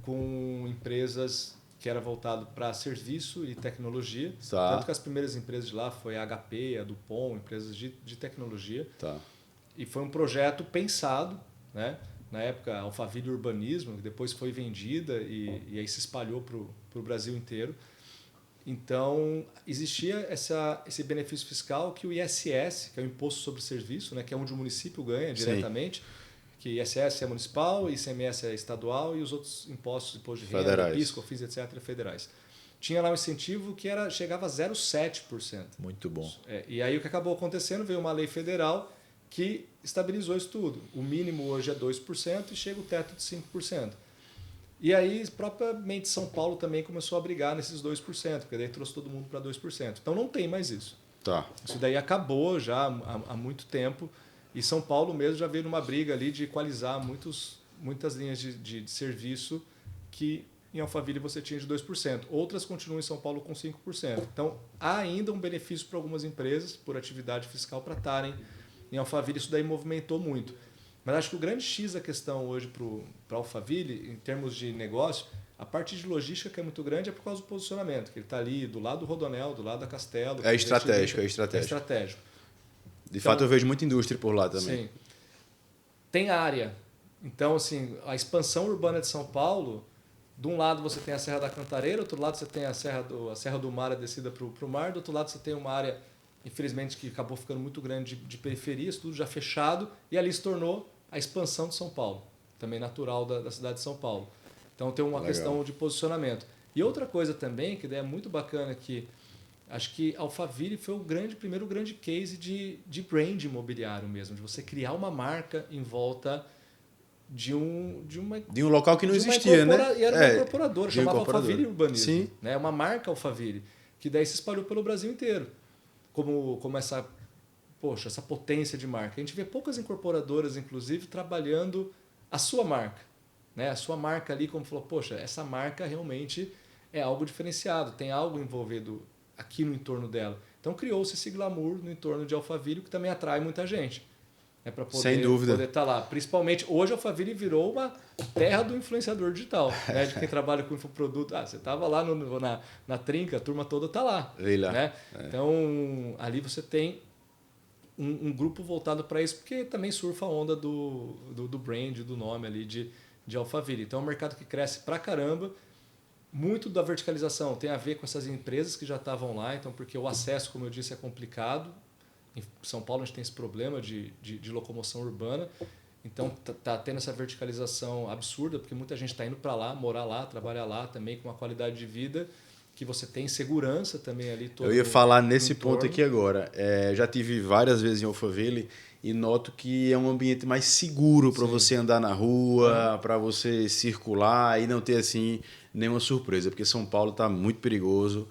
com empresas que era voltado para serviço e tecnologia. Tá. Tanto que as primeiras empresas de lá foi a HP, a Dupont, empresas de tecnologia. Tá. E foi um projeto pensado, né? Na época, Alphaville Urbanismo, que depois foi vendida e aí se espalhou para o Brasil inteiro. Então, existia esse benefício fiscal que o ISS, que é o Imposto sobre Serviço, né? Que é onde o município ganha diretamente, que ISS é municipal, ICMS é estadual e os outros impostos, imposto de renda, federais. PIS, COFINS, etc., federais. Tinha lá um incentivo que chegava a 0,7%. Muito bom. E aí o que acabou acontecendo, veio uma lei federal que estabilizou isso tudo. O mínimo hoje é 2% e chega o teto de 5%. E aí, propriamente, São Paulo também começou a brigar nesses 2%, porque daí trouxe todo mundo para 2%. Então não tem mais isso. Tá. Isso daí acabou já há muito tempo. E São Paulo mesmo já veio numa briga ali de equalizar muitas linhas de serviço que em Alphaville você tinha de 2%. Outras continuam em São Paulo com 5%. Então há ainda um benefício para algumas empresas por atividade fiscal para estarem em Alphaville. Isso daí movimentou muito. Mas acho que o grande X da questão hoje para Alphaville, em termos de negócio, a parte de logística que é muito grande é por causa do posicionamento, que ele está ali do lado do Rodoanel, do lado da Castelo. É estratégico. É estratégico. De fato, eu vejo muita indústria por lá também. Sim. Tem área. Então, assim, a expansão urbana de São Paulo, de um lado você tem a Serra da Cantareira, do outro lado você tem a Serra do Mar, a descida para o mar, do outro lado você tem uma área, infelizmente, que acabou ficando muito grande de periferias, tudo já fechado, e ali se tornou a expansão de São Paulo, também natural da cidade de São Paulo. Então tem uma questão de posicionamento. E outra coisa também, que é muito bacana, que acho que Alphaville foi o primeiro grande case de brand imobiliário mesmo, de você criar uma marca em volta de um local que não existia, né? E era uma incorporadora, chamava Alphaville Urbanismo. Sim. Né? Uma marca Alphaville, que daí se espalhou pelo Brasil inteiro. Como essa potência de marca. A gente vê poucas incorporadoras, inclusive, trabalhando a sua marca. Né? A sua marca ali, como falou, essa marca realmente é algo diferenciado, tem algo envolvido aqui no entorno dela. Então criou-se esse glamour no entorno de Alphaville, que também atrai muita gente. Para Sem dúvida. poder estar lá. Principalmente, hoje a Alphaville virou uma terra do influenciador digital, né? De quem trabalha com infoproduto. Você estava lá na trinca, a turma toda está lá. Vem lá. Né? Então, ali você tem um grupo voltado para isso, porque também surfa a onda do brand, do nome ali de Alphaville. Então, é um mercado que cresce pra caramba. Muito da verticalização tem a ver com essas empresas que já estavam lá, então, porque o acesso, como eu disse, é complicado. Em São Paulo a gente tem esse problema de locomoção urbana, então tá tendo essa verticalização absurda, porque muita gente está indo para lá, morar lá, trabalhar lá também com uma qualidade de vida que você tem segurança também ali. Todo eu ia falar nesse ponto aqui agora. Já tive várias vezes em Alphaville e noto que é um ambiente mais seguro para você andar na rua, para você circular e não ter assim nenhuma surpresa, porque São Paulo está muito perigoso.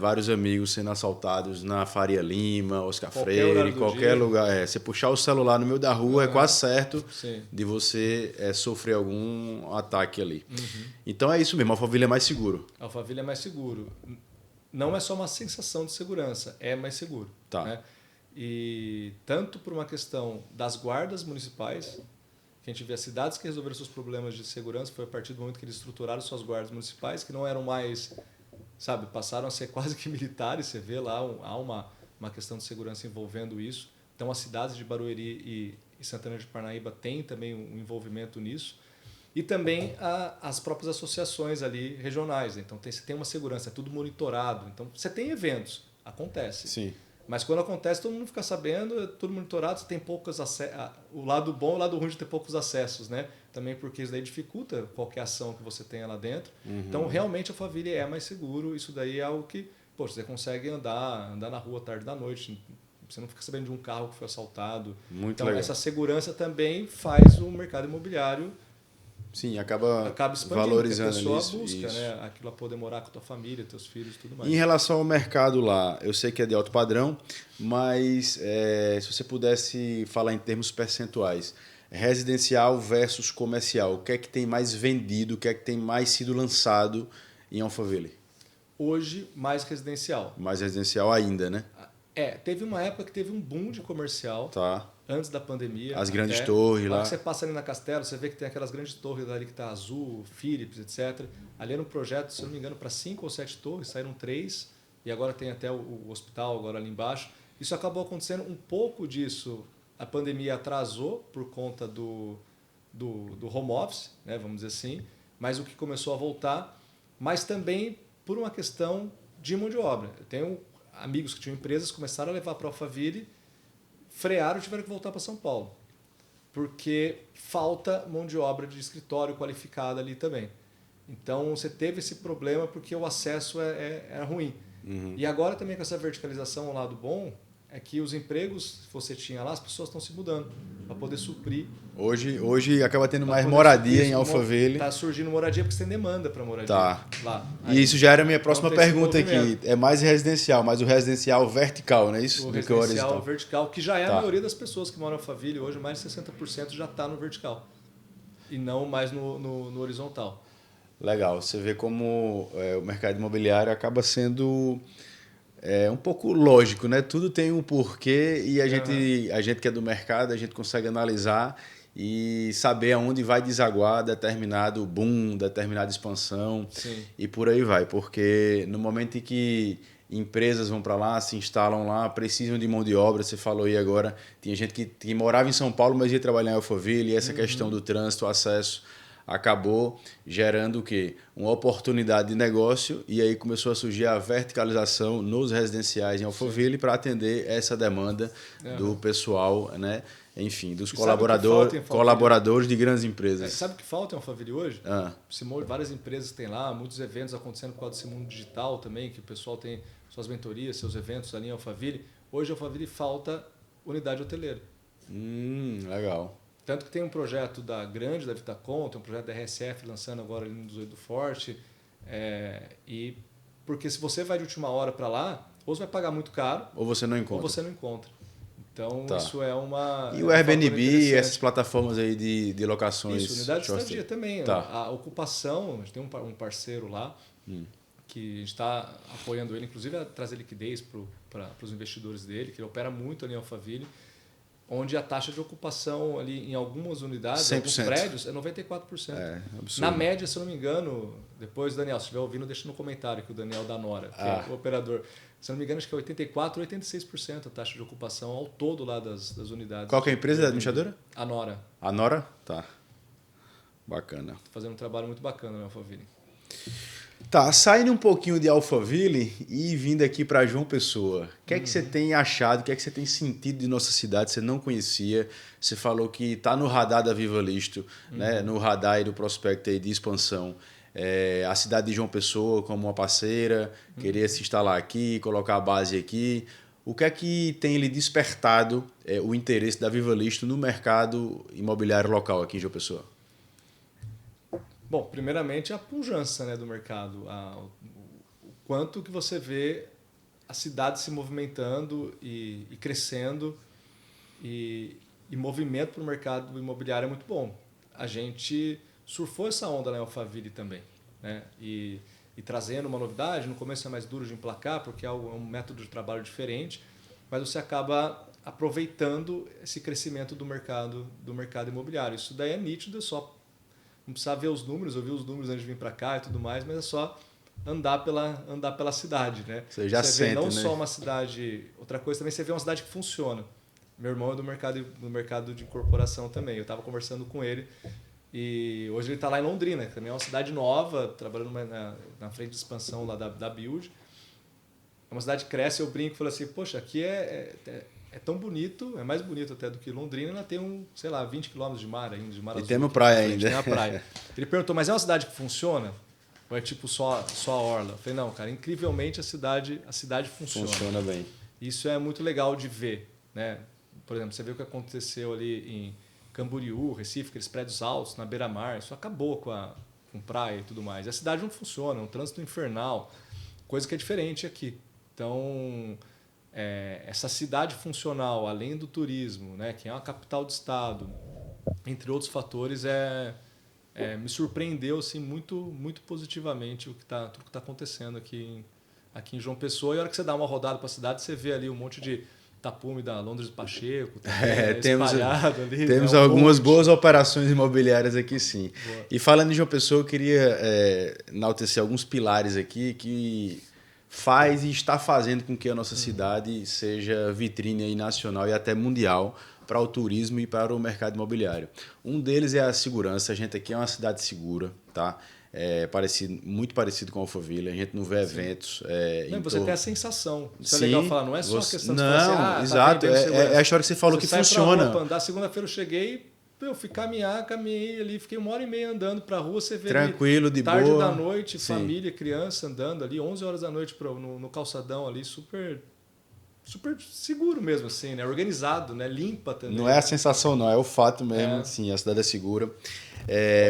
Vários amigos sendo assaltados na Faria Lima, Oscar Freire, em qualquer lugar. Você puxar o celular no meio da rua é quase certo de você sofrer algum ataque ali. Então é isso mesmo, Alphaville é mais seguro. Alphaville é mais seguro. Não é só uma sensação de segurança, é mais seguro. Tá. Né? E tanto por uma questão das guardas municipais, que a gente vê as cidades que resolveram seus problemas de segurança foi a partir do momento que eles estruturaram suas guardas municipais, que não eram mais, passaram a ser quase que militares. Você vê lá, há uma questão de segurança envolvendo isso. Então, as cidades de Barueri e Santana de Parnaíba têm também um envolvimento nisso. E também as próprias associações ali regionais. Então, você tem uma segurança, é tudo monitorado. Então, você tem eventos, acontece. Sim. Mas quando acontece, todo mundo fica sabendo, é tudo monitorado, você tem poucos o lado bom e o lado ruim de ter poucos acessos, né? Também porque isso daí dificulta qualquer ação que você tenha lá dentro. Então, realmente, a Alphaville é mais seguro. Isso daí é algo que você consegue andar na rua tarde da noite. Você não fica sabendo de um carro que foi assaltado. Muito então, legal. Essa segurança também faz o mercado imobiliário acaba expandindo, valorizando a pessoa isso. busca, né? Aquilo a poder morar com a tua família, teus filhos e tudo mais. Em relação ao mercado lá, eu sei que é de alto padrão, mas se você pudesse falar em termos percentuais, residencial versus comercial, o que é que tem mais vendido, o que é que tem mais sido lançado em Alphaville? Hoje, mais residencial. Mais residencial ainda, né? Teve uma época que teve um boom de comercial. Tá. Antes da pandemia. As grandes torres lá. Quando você passa ali na Castelo, você vê que tem aquelas grandes torres ali que tá Azul, Philips, etc. Ali era um projeto, se não me engano, para 5 ou 7 torres, saíram 3, e agora tem até o hospital agora ali embaixo. Isso acabou acontecendo um pouco disso. A pandemia atrasou por conta do home office, né, vamos dizer assim, mas o que começou a voltar, mas também por uma questão de mão de obra. Eu tenho amigos que tinham empresas, começaram a levar para Alphaville, frearam e tiveram que voltar para São Paulo, porque falta mão de obra de escritório qualificada ali também. Então, você teve esse problema porque o acesso era ruim. E agora também com essa verticalização, o lado bom é que os empregos que você tinha lá, as pessoas estão se mudando para poder suprir. Hoje acaba tendo mais moradia em Alphaville. Está surgindo moradia porque você tem demanda para moradia lá. E isso já era a minha próxima pergunta aqui. É mais residencial, mas o residencial vertical, não é isso? O residencial vertical, que já é a maioria das pessoas que moram em Alphaville hoje, mais de 60% já está no vertical e não mais no horizontal. Legal. Você vê como o mercado imobiliário acaba sendo um pouco lógico, né? Tudo tem um porquê e a gente que é do mercado, a gente consegue analisar e saber aonde vai desaguar determinado boom, determinada expansão. Sim. E por aí vai. Porque no momento em que empresas vão para lá, se instalam lá, precisam de mão de obra, você falou aí agora, tinha gente que morava em São Paulo, mas ia trabalhar em Alphaville, e essa questão do trânsito, acesso, acabou gerando o quê? Uma oportunidade de negócio, e aí começou a surgir a verticalização nos residenciais em Alphaville para atender essa demanda do pessoal, né? Enfim, dos colaboradores de grandes empresas. Sabe o que falta em Alphaville hoje? Várias empresas têm lá, muitos eventos acontecendo por causa desse mundo digital também, que o pessoal tem suas mentorias, seus eventos ali em Alphaville. Hoje em Alphaville falta unidade hoteleira. Legal. Tanto que tem um projeto da Vitacom, tem um projeto da RSF lançando agora ali no 18 do Forte. Porque se você vai de última hora para lá, ou você vai pagar muito caro, ou você não encontra. Então, isso é uma... E o Airbnb, essas plataformas aí de locações... Isso, unidade de estadia também. Tá. A ocupação, a gente tem um parceiro lá, que a gente está apoiando ele, inclusive a trazer liquidez para os investidores dele, que ele opera muito ali em Alphaville, onde a taxa de ocupação ali em algumas unidades, 100%. alguns prédios, é 94%. É absurdo. Na média, se eu não me engano, depois, Daniel, se estiver ouvindo, deixa no comentário que o Daniel da Nora, que é o operador. Se eu não me engano, acho que é 84% ou 86% a taxa de ocupação ao todo lá das unidades. Qual que é a empresa administradora? A Nora. A Nora? Tá. Bacana. Tá fazendo um trabalho muito bacana na Alphaville. Tá, saindo um pouquinho de Alphaville e vindo aqui para João Pessoa, o que é que você tem achado, o que é que você tem sentido de nossa cidade, você não conhecia, você falou que está no radar da Viva Listo, né, no radar e do prospecto aí de expansão, a cidade de João Pessoa como uma parceira, queria se instalar aqui, colocar a base aqui, o que é que tem lhe despertado o interesse da Viva Listo no mercado imobiliário local aqui em João Pessoa? Bom, primeiramente a pujança, né, do mercado, o quanto que você vê a cidade se movimentando e crescendo e movimento para o mercado imobiliário é muito bom. A gente surfou essa onda na Alphaville também, né? E trazendo uma novidade, no começo é mais duro de emplacar porque é um método de trabalho diferente, mas você acaba aproveitando esse crescimento do mercado imobiliário. Isso daí é nítido, é só não precisa ver os números, eu vi os números antes de vir para cá e tudo mais, mas é só andar pela cidade, né? Você já sente, vê não né? só uma cidade, outra coisa também, você vê uma cidade que funciona. Meu irmão é do mercado de incorporação também, eu estava conversando com ele e hoje ele está lá em Londrina, que também é uma cidade nova, trabalhando na frente de expansão lá da Build. É uma cidade que cresce, eu brinco e falo assim, poxa, aqui é tão bonito, é mais bonito até do que Londrina, ela tem 20 km de mar ainda, de mar azul. E temos praia ainda. Tem a praia. Ele perguntou, mas é uma cidade que funciona? Ou é tipo só a orla? Eu falei, não, cara, incrivelmente a cidade funciona. Funciona bem. Isso é muito legal de ver, né? Por exemplo, você vê o que aconteceu ali em Camboriú, Recife, aqueles prédios altos na beira-mar, isso acabou com praia e tudo mais. A cidade não funciona, é um trânsito infernal, coisa que é diferente aqui. Então, essa cidade funcional, além do turismo, né, que é uma capital do estado, entre outros fatores, me surpreendeu assim, muito, muito positivamente tudo que está acontecendo aqui em João Pessoa. E a hora que você dá uma rodada para a cidade, você vê ali um monte de tapume da Londres do Pacheco, espalhado ali. Temos algumas boas operações imobiliárias aqui, sim. Boa. E falando em João Pessoa, eu queria enaltecer alguns pilares aqui que faz e está fazendo com que a nossa cidade seja vitrine aí nacional e até mundial para o turismo e para o mercado imobiliário. Um deles é a segurança. A gente aqui é uma cidade segura, tá? Muito parecido com Alphaville, a gente não vê eventos. Você tem a sensação. Isso Sim, é legal falar, não é só a questão de falar assim, exato. É a história que você falou que funciona. Da segunda-feira eu cheguei, eu fui caminhei ali, fiquei 1h30 andando para a rua, você vê tranquilo, ali, de tarde boa. da noite, Sim. família, criança andando ali, 11 horas da noite no calçadão ali, super seguro mesmo, assim, né? Organizado, né? Limpa também. Não é a sensação, não, é o fato mesmo. Sim, a cidade é segura.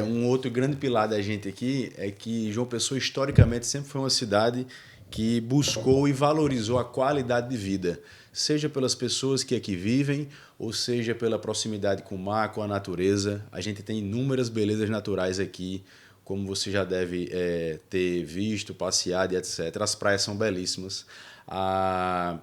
Um outro grande pilar da gente aqui é que João Pessoa, historicamente, sempre foi uma cidade que buscou e valorizou a qualidade de vida, seja pelas pessoas que aqui vivem, ou seja pela proximidade com o mar, com a natureza. A gente tem inúmeras belezas naturais aqui, como você já deve ter visto, passeado e etc. As praias são belíssimas. A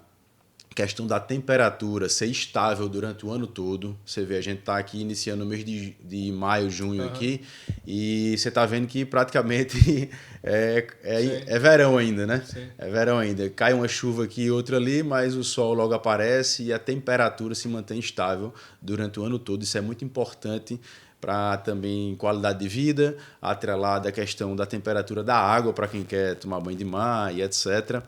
questão da temperatura ser estável durante o ano todo. Você vê, a gente está aqui iniciando o mês de maio, junho aqui, e você está vendo que praticamente é verão ainda, né? Sim. É verão ainda. Cai uma chuva aqui e outra ali, mas o sol logo aparece e a temperatura se mantém estável durante o ano todo. Isso é muito importante para também qualidade de vida, atrelada à questão da temperatura da água para quem quer tomar banho de mar e etc.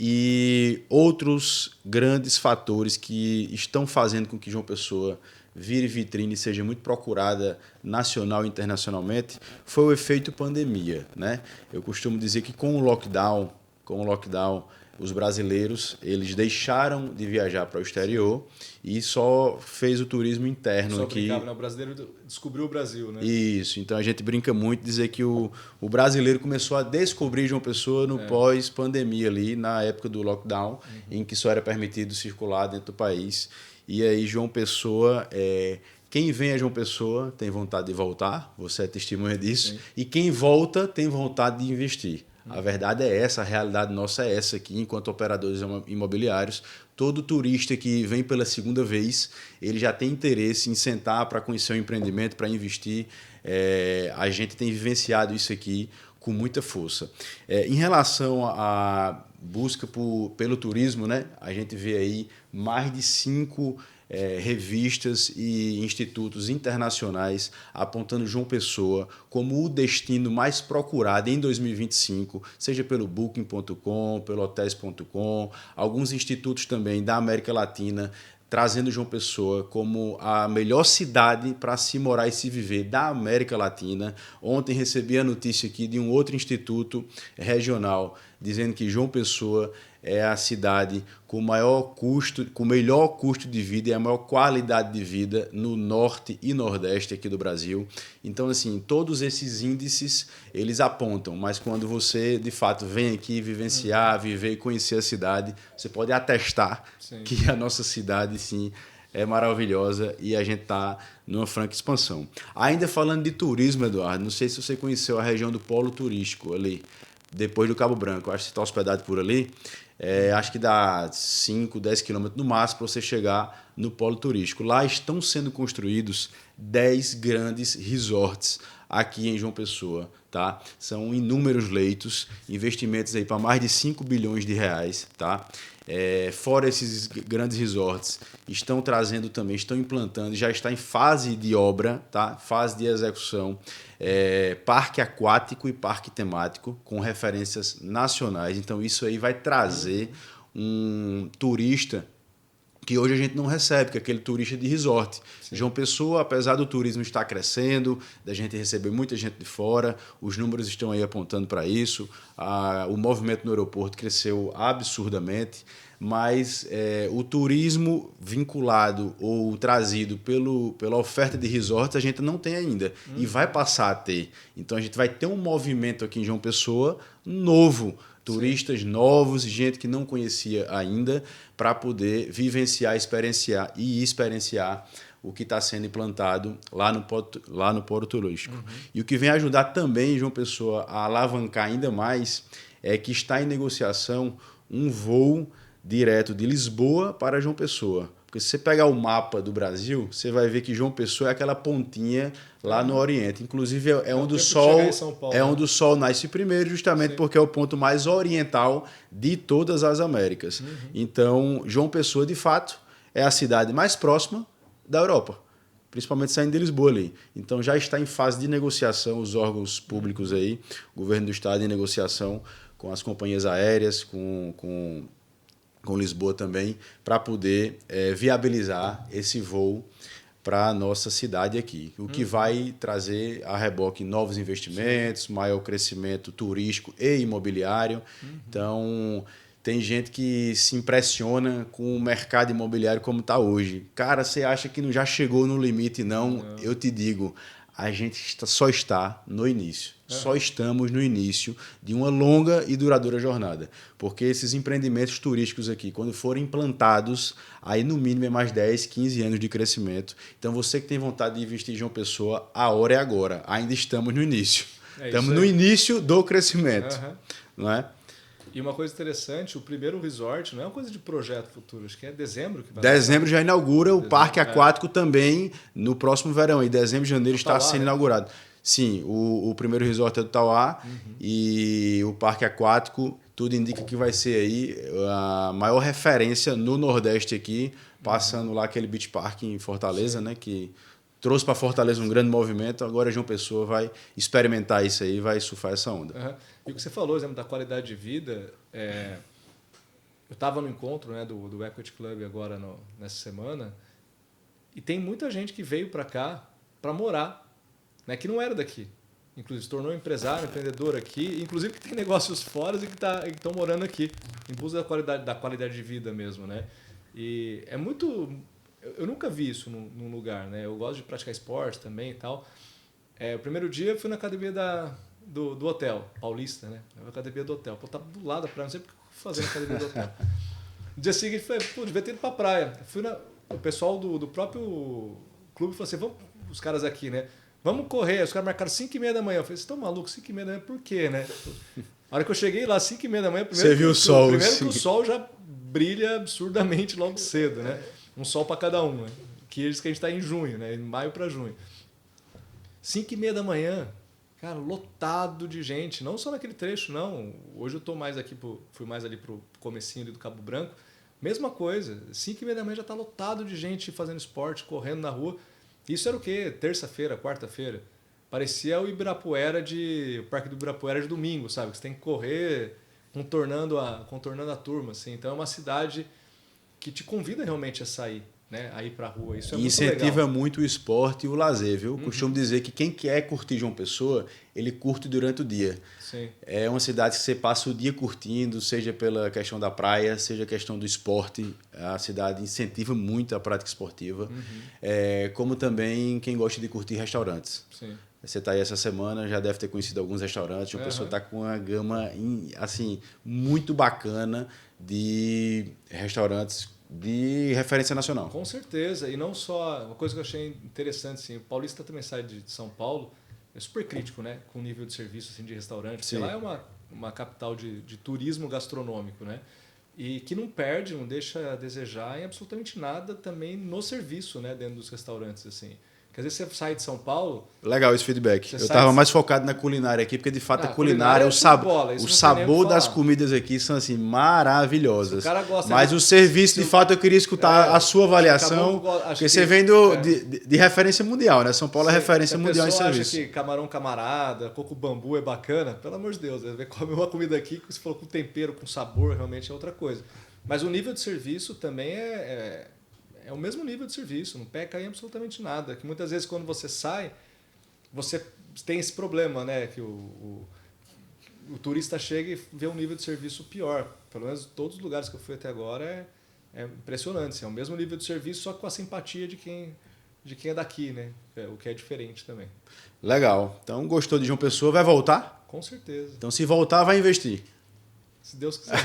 E outros grandes fatores que estão fazendo com que João Pessoa vire vitrine e seja muito procurada nacional e internacionalmente foi o efeito pandemia, né? Eu costumo dizer que com o lockdown, os brasileiros eles deixaram de viajar para o exterior e só fez o turismo interno só aqui. Brincava, né? O brasileiro descobriu o Brasil, né? Isso, então a gente brinca muito dizer que o brasileiro começou a descobrir João Pessoa no pós-pandemia ali, na época do lockdown, em que só era permitido circular dentro do país. E aí João Pessoa, quem vem a João Pessoa tem vontade de voltar, você é testemunha disso, e quem volta tem vontade de investir. A verdade é essa, a realidade nossa é essa aqui, enquanto operadores imobiliários. Todo turista que vem pela segunda vez, ele já tem interesse em sentar para conhecer o empreendimento, para investir. A gente tem vivenciado isso aqui com muita força. Em relação à busca pelo turismo, né, a gente vê aí mais de 5 revistas e institutos internacionais apontando João Pessoa como o destino mais procurado em 2025, seja pelo Booking.com, pelo Hotels.com, alguns institutos também da América Latina trazendo João Pessoa como a melhor cidade para se morar e se viver da América Latina. Ontem recebi a notícia aqui de um outro instituto regional dizendo que João Pessoa é a cidade com maior custo, com melhor custo de vida e a maior qualidade de vida no norte e nordeste aqui do Brasil. Então, assim, todos esses índices, eles apontam, mas quando você, de fato, vem aqui vivenciar, viver e conhecer a cidade, você pode atestar que a nossa cidade, sim, é maravilhosa e a gente está numa franca expansão. Ainda falando de turismo, Eduardo, não sei se você conheceu a região do Polo Turístico ali, depois do Cabo Branco. Acho que você está hospedado por ali. Acho que dá 5, 10 quilômetros no máximo para você chegar no polo turístico. Lá estão sendo construídos 10 grandes resorts aqui em João Pessoa. Tá? São inúmeros leitos, investimentos aí para mais de 5 bilhões de reais. Tá? Fora esses grandes resorts, estão trazendo também, estão implantando, já está em fase de obra, tá? Fase de execução, parque aquático e parque temático com referências nacionais. Então isso aí vai trazer um turista que hoje a gente não recebe, que é aquele turista de resort. Sim. João Pessoa, apesar do turismo estar crescendo, da gente receber muita gente de fora, os números estão aí apontando para isso, o movimento no aeroporto cresceu absurdamente, mas o turismo vinculado ou trazido pela oferta de resorts a gente não tem ainda e vai passar a ter. Então a gente vai ter um movimento aqui em João Pessoa novo, turistas novos, gente que não conhecia ainda, para poder vivenciar, experienciar o que está sendo implantado lá no Polo Turístico. E o que vem ajudar também João Pessoa a alavancar ainda mais é que está em negociação um voo direto de Lisboa para João Pessoa. Porque se você pegar o mapa do Brasil, você vai ver que João Pessoa é aquela pontinha lá no Oriente. Inclusive é onde o sol nasce primeiro, justamente porque é o ponto mais oriental de todas as Américas. Então, João Pessoa, de fato, é a cidade mais próxima da Europa, principalmente saindo de Lisboa ali. Então, já está em fase de negociação os órgãos públicos aí, o governo do estado em negociação com as companhias aéreas, com Lisboa também, para poder viabilizar esse voo para a nossa cidade aqui, o que vai trazer a reboque novos investimentos, maior crescimento turístico e imobiliário. Então, tem gente que se impressiona com o mercado imobiliário como está hoje. Cara, você acha que não já chegou no limite? Não. Eu te digo, a gente só está no início. Só estamos no início de uma longa e duradoura jornada. Porque esses empreendimentos turísticos aqui, quando forem implantados, aí no mínimo é mais 10, 15 anos de crescimento. Então você que tem vontade de investir em João Pessoa, a hora é agora. Ainda estamos no início. Estamos no início do crescimento. Não é? E uma coisa interessante, o primeiro resort não é uma coisa de projeto futuro, acho que é dezembro que vai Dezembro já inaugura o parque aquático também no próximo verão. Em dezembro, janeiro está sendo inaugurado. Sim, o primeiro resort é do Tauá e o parque aquático, tudo indica que vai ser aí a maior referência no Nordeste aqui, passando lá aquele beach park em Fortaleza, né, que trouxe para Fortaleza um grande movimento. Agora João Pessoa vai experimentar isso aí, vai surfar essa onda. E o que você falou, exemplo, da qualidade de vida, eu estava no encontro, né, do Equity Club agora nessa semana, e tem muita gente que veio para cá para morar, né, que não era daqui. Inclusive se tornou empresário, empreendedor aqui, inclusive que tem negócios fora e que estão morando aqui, em busca da qualidade de vida mesmo. Né? E é muito... Eu nunca vi isso num lugar. Né? Eu gosto de praticar esporte também e tal. O primeiro dia eu fui na academia do hotel, Paulista, né? A academia do hotel. Pô, tava do lado da praia, não sei porque eu fui fazer na academia do hotel. No dia seguinte, falei, pô, devia ter ido pra praia. O pessoal do próprio clube falou assim, vamos, os caras aqui, né? Vamos correr. Os caras marcaram 5h30 da manhã. Eu falei, vocês estão malucos? 5h30 da manhã, por quê, né? A hora que eu cheguei lá, 5h30 da manhã, Você viu o sol. Primeiro que o sol já brilha absurdamente logo cedo, né? Um sol para cada um, né? Que eles que a gente está em junho, né? Em maio para junho. 5h30 da manhã, cara, lotado de gente. Não só naquele trecho, não. Hoje eu tô mais aqui, fui mais ali pro comecinho ali do Cabo Branco. Mesma coisa. 5h30 da manhã já tá lotado de gente fazendo esporte, correndo na rua. Isso era o quê? Terça-feira, quarta-feira. Parecia o Parque do Ibirapuera de domingo, sabe? Que você tem que correr contornando a turma, assim. Então é uma cidade que te convida realmente a sair, né? A ir pra rua. Isso é E muito incentiva legal. muito o esporte e o lazer, viu? Costumo dizer que quem quer curtir João Pessoa, ele curte durante o dia. Sim. É uma cidade que você passa o dia curtindo, seja pela questão da praia, seja a questão do esporte. A cidade incentiva muito a prática esportiva. Como também quem gosta de curtir restaurantes. Sim. Você está aí essa semana, já deve ter conhecido alguns restaurantes. Uma pessoa está com uma gama assim, muito bacana de restaurantes de referência nacional. Com certeza. E não só... Uma coisa que eu achei interessante, assim, o paulista também sai de São Paulo, é super crítico, né? Com o nível de serviço assim, de restaurante. Porque lá é uma capital de turismo gastronômico, né? E que não perde, não deixa a desejar em absolutamente nada também no serviço, né? Dentro dos restaurantes, assim. Porque às vezes você sai de São Paulo... Legal esse feedback. Eu estava mais focado na culinária aqui, porque de fato a culinária, o sabor das comidas aqui são assim maravilhosas. O cara gosta mas o serviço, de fato, eu queria escutar a sua avaliação, porque você vem de referência mundial, né? São Paulo é referência mundial em serviço. Acha que camarão camarada, coco bambu é bacana, pelo amor de Deus, né? Come uma comida aqui que você falou com tempero, com sabor, realmente é outra coisa. Mas o nível de serviço também é o mesmo nível de serviço, não peca em absolutamente nada. Que muitas vezes quando você sai, você tem esse problema, né? Que o turista chega e vê um nível de serviço pior. Pelo menos todos os lugares que eu fui até agora é impressionante. É o mesmo nível de serviço, só com a simpatia de quem é daqui, né? O que é diferente também. Legal. Então, gostou de João Pessoa, vai voltar? Com certeza. Então, se voltar, vai investir. Se Deus quiser.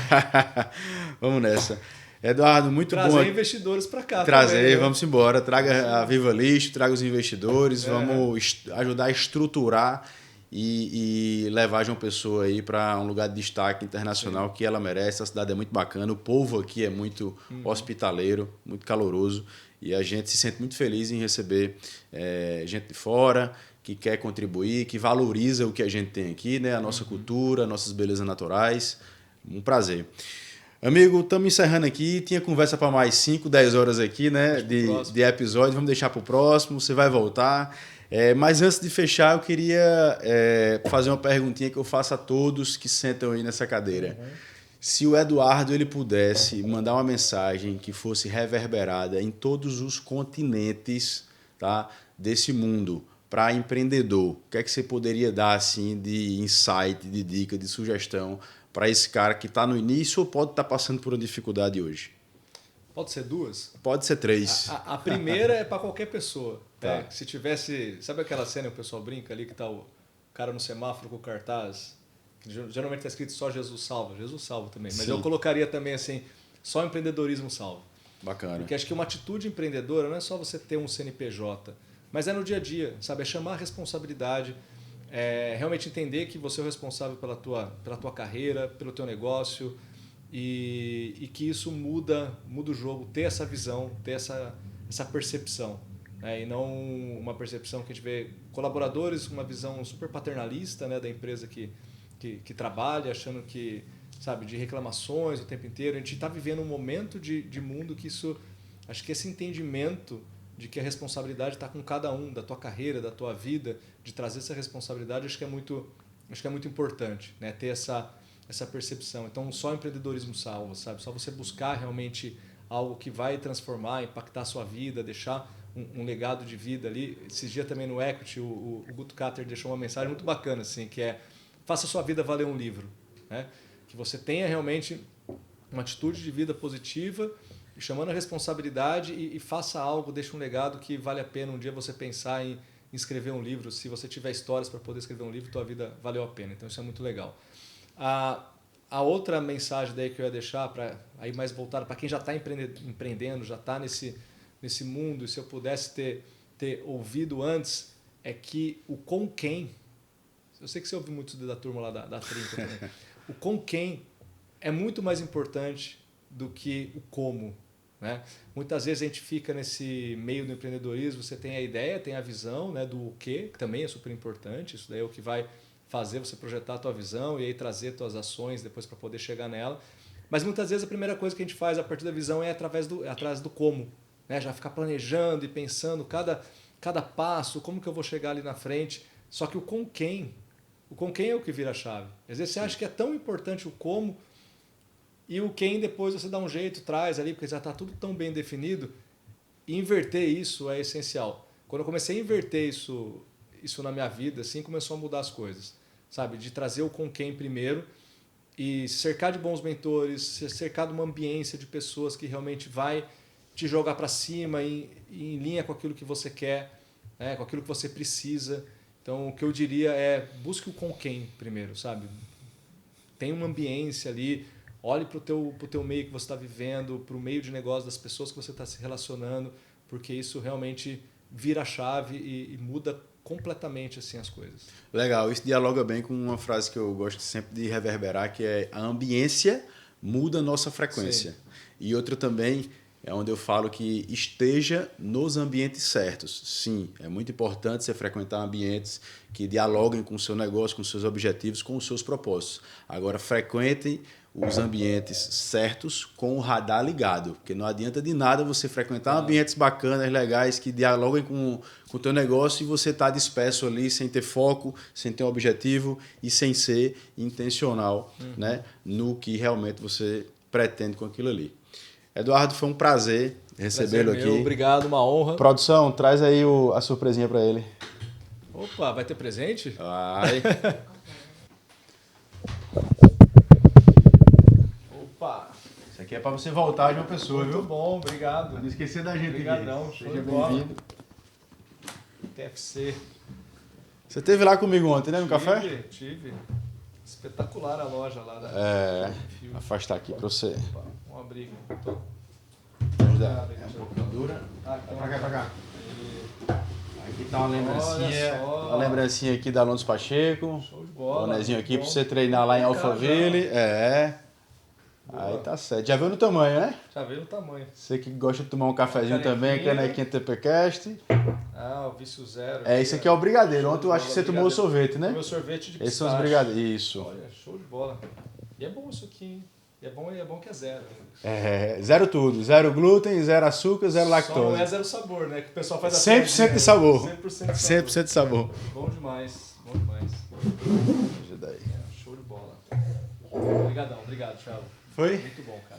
Vamos nessa. Eduardo, muito bom. Trazer investidores para cá. Trazer, também, né? vamos embora. Traga a Viva Lixo, traga os investidores, vamos ajudar a estruturar e levar João Pessoa aí para um lugar de destaque internacional que ela merece. A cidade é muito bacana, o povo aqui é muito hospitaleiro, muito caloroso e a gente se sente muito feliz em receber gente de fora que quer contribuir, que valoriza o que a gente tem aqui, né? A nossa cultura, nossas belezas naturais. Um prazer. Amigo, estamos encerrando aqui. Tinha conversa para mais 5, 10 horas aqui, né? De episódio. Vamos deixar para o próximo. Você vai voltar. Mas antes de fechar, eu queria fazer uma perguntinha que eu faço a todos que sentam aí nessa cadeira. Se o Eduardo ele pudesse mandar uma mensagem que fosse reverberada em todos os continentes, tá, desse mundo para empreendedor, o que é que você poderia dar assim, de insight, de dica, de sugestão para esse cara que está no início ou pode estar passando por uma dificuldade hoje? Pode ser 2? Pode ser 3. A primeira é para qualquer pessoa. Tá. Né? Se tivesse... Sabe aquela cena que o pessoal brinca ali, que está o cara no semáforo com o cartaz? Que geralmente está escrito só Jesus salva. Jesus salva também. Mas eu colocaria também assim, só empreendedorismo salva. Bacana. Porque acho que uma atitude empreendedora não é só você ter um CNPJ, mas é no dia a dia, sabe? É chamar a responsabilidade, realmente entender que você é o responsável pela tua carreira, pelo teu negócio e que isso muda o jogo, ter essa visão, ter essa percepção. Né? E não uma percepção que a gente vê colaboradores com uma visão super paternalista, né, da empresa que trabalha, achando que, sabe, de reclamações o tempo inteiro. A gente está vivendo um momento de mundo que isso... Acho que esse entendimento de que a responsabilidade está com cada um, da tua carreira, da tua vida, de trazer essa responsabilidade, acho que é muito importante, né? Ter essa percepção. Então, só empreendedorismo salva, sabe? Só você buscar realmente algo que vai transformar, impactar a sua vida, deixar um legado de vida ali. Esses dias também no Equity, o Guto Cater deixou uma mensagem muito bacana, assim, que é: faça a sua vida valer um livro, né? Que você tenha realmente uma atitude de vida positiva, chamando a responsabilidade e faça algo, deixe um legado que vale a pena um dia você pensar em escrever um livro. Se você tiver histórias para poder escrever um livro, tua vida valeu a pena. Então isso é muito legal. A outra mensagem daí que eu ia deixar, aí mais voltada para quem já está empreendendo, já está nesse mundo, e se eu pudesse ter ouvido antes, é que o com quem... Eu sei que você ouve muito da turma lá da Trinca também. o com quem é muito mais importante do que o como. Né? Muitas vezes a gente fica nesse meio do empreendedorismo, você tem a ideia, tem a visão, né, do quê, que também é super importante, isso daí é o que vai fazer você projetar a tua visão e aí trazer tuas ações depois para poder chegar nela. Mas muitas vezes a primeira coisa que a gente faz a partir da visão é atrás do como. Né? Já ficar planejando e pensando cada passo, como que eu vou chegar ali na frente. Só que o com quem é o que vira a chave. Às vezes você acha que é tão importante o como e o quem depois você dá um jeito, traz ali, porque já está tudo tão bem definido. E inverter isso é essencial. Quando eu comecei a inverter isso na minha vida, assim começou a mudar as coisas. Sabe? De trazer o com quem primeiro e se cercar de bons mentores, se cercar de uma ambiência de pessoas que realmente vai te jogar para cima em linha com aquilo que você quer, né? Com aquilo que você precisa. Então, o que eu diria é busque o com quem primeiro, sabe? Tem uma ambiência ali, olhe para o teu meio que você está vivendo, para o meio de negócio das pessoas que você está se relacionando, porque isso realmente vira a chave e muda completamente assim as coisas. Legal, isso dialoga bem com uma frase que eu gosto sempre de reverberar, que é a ambiência muda a nossa frequência. Sim. E outra também é onde eu falo que esteja nos ambientes certos. Sim, é muito importante você frequentar ambientes que dialoguem com o seu negócio, com os seus objetivos, com os seus propósitos. Agora, frequentem os ambientes certos com o radar ligado, porque não adianta de nada você frequentar ambientes bacanas, legais, que dialoguem com o teu negócio e você está disperso ali, sem ter foco, sem ter um objetivo e sem ser intencional, né, no que realmente você pretende com aquilo ali. Eduardo, foi um prazer recebê-lo aqui. Obrigado, uma honra. Produção, traz aí a surpresinha para ele. Opa, vai ter presente? Vai. Opa! Isso aqui é para você voltar de uma pessoa, muito viu? Muito bom, obrigado. Não esquecer da gente. Obrigadão, aqui. Seja bem-vindo. TFC. Você esteve lá comigo ontem, né, no café? Tive. Espetacular a loja lá da... Vou afastar aqui para você. Opa, um abrigo. Ajudar. É um pouco dura. Pra cá. Aqui tá uma lembrancinha. Uma lembrancinha aqui da Alonso Pacheco. Show de bola. Bonezinho aqui para você treinar lá em Alphaville. Aí tá certo. Já viu no tamanho, né? Já veio no tamanho. Você que gosta de tomar um cafezinho também, canequinha TPcast. O vício zero. Esse aqui é o brigadeiro. Ontem eu acho que você tomou o sorvete, né? Meu sorvete de pistache. Esses são os brigadeiros. Isso. Olha, show de bola. E é bom isso aqui, hein? E é bom que é zero. Zero tudo. Zero glúten, zero açúcar, zero lactose. Só não é zero sabor, né? Que o pessoal faz 100% de sabor. 100% de sabor. Bom demais. Ajuda aí. Show de bola. Obrigadão. Obrigado, Thiago. Foi? Muito bom, cara.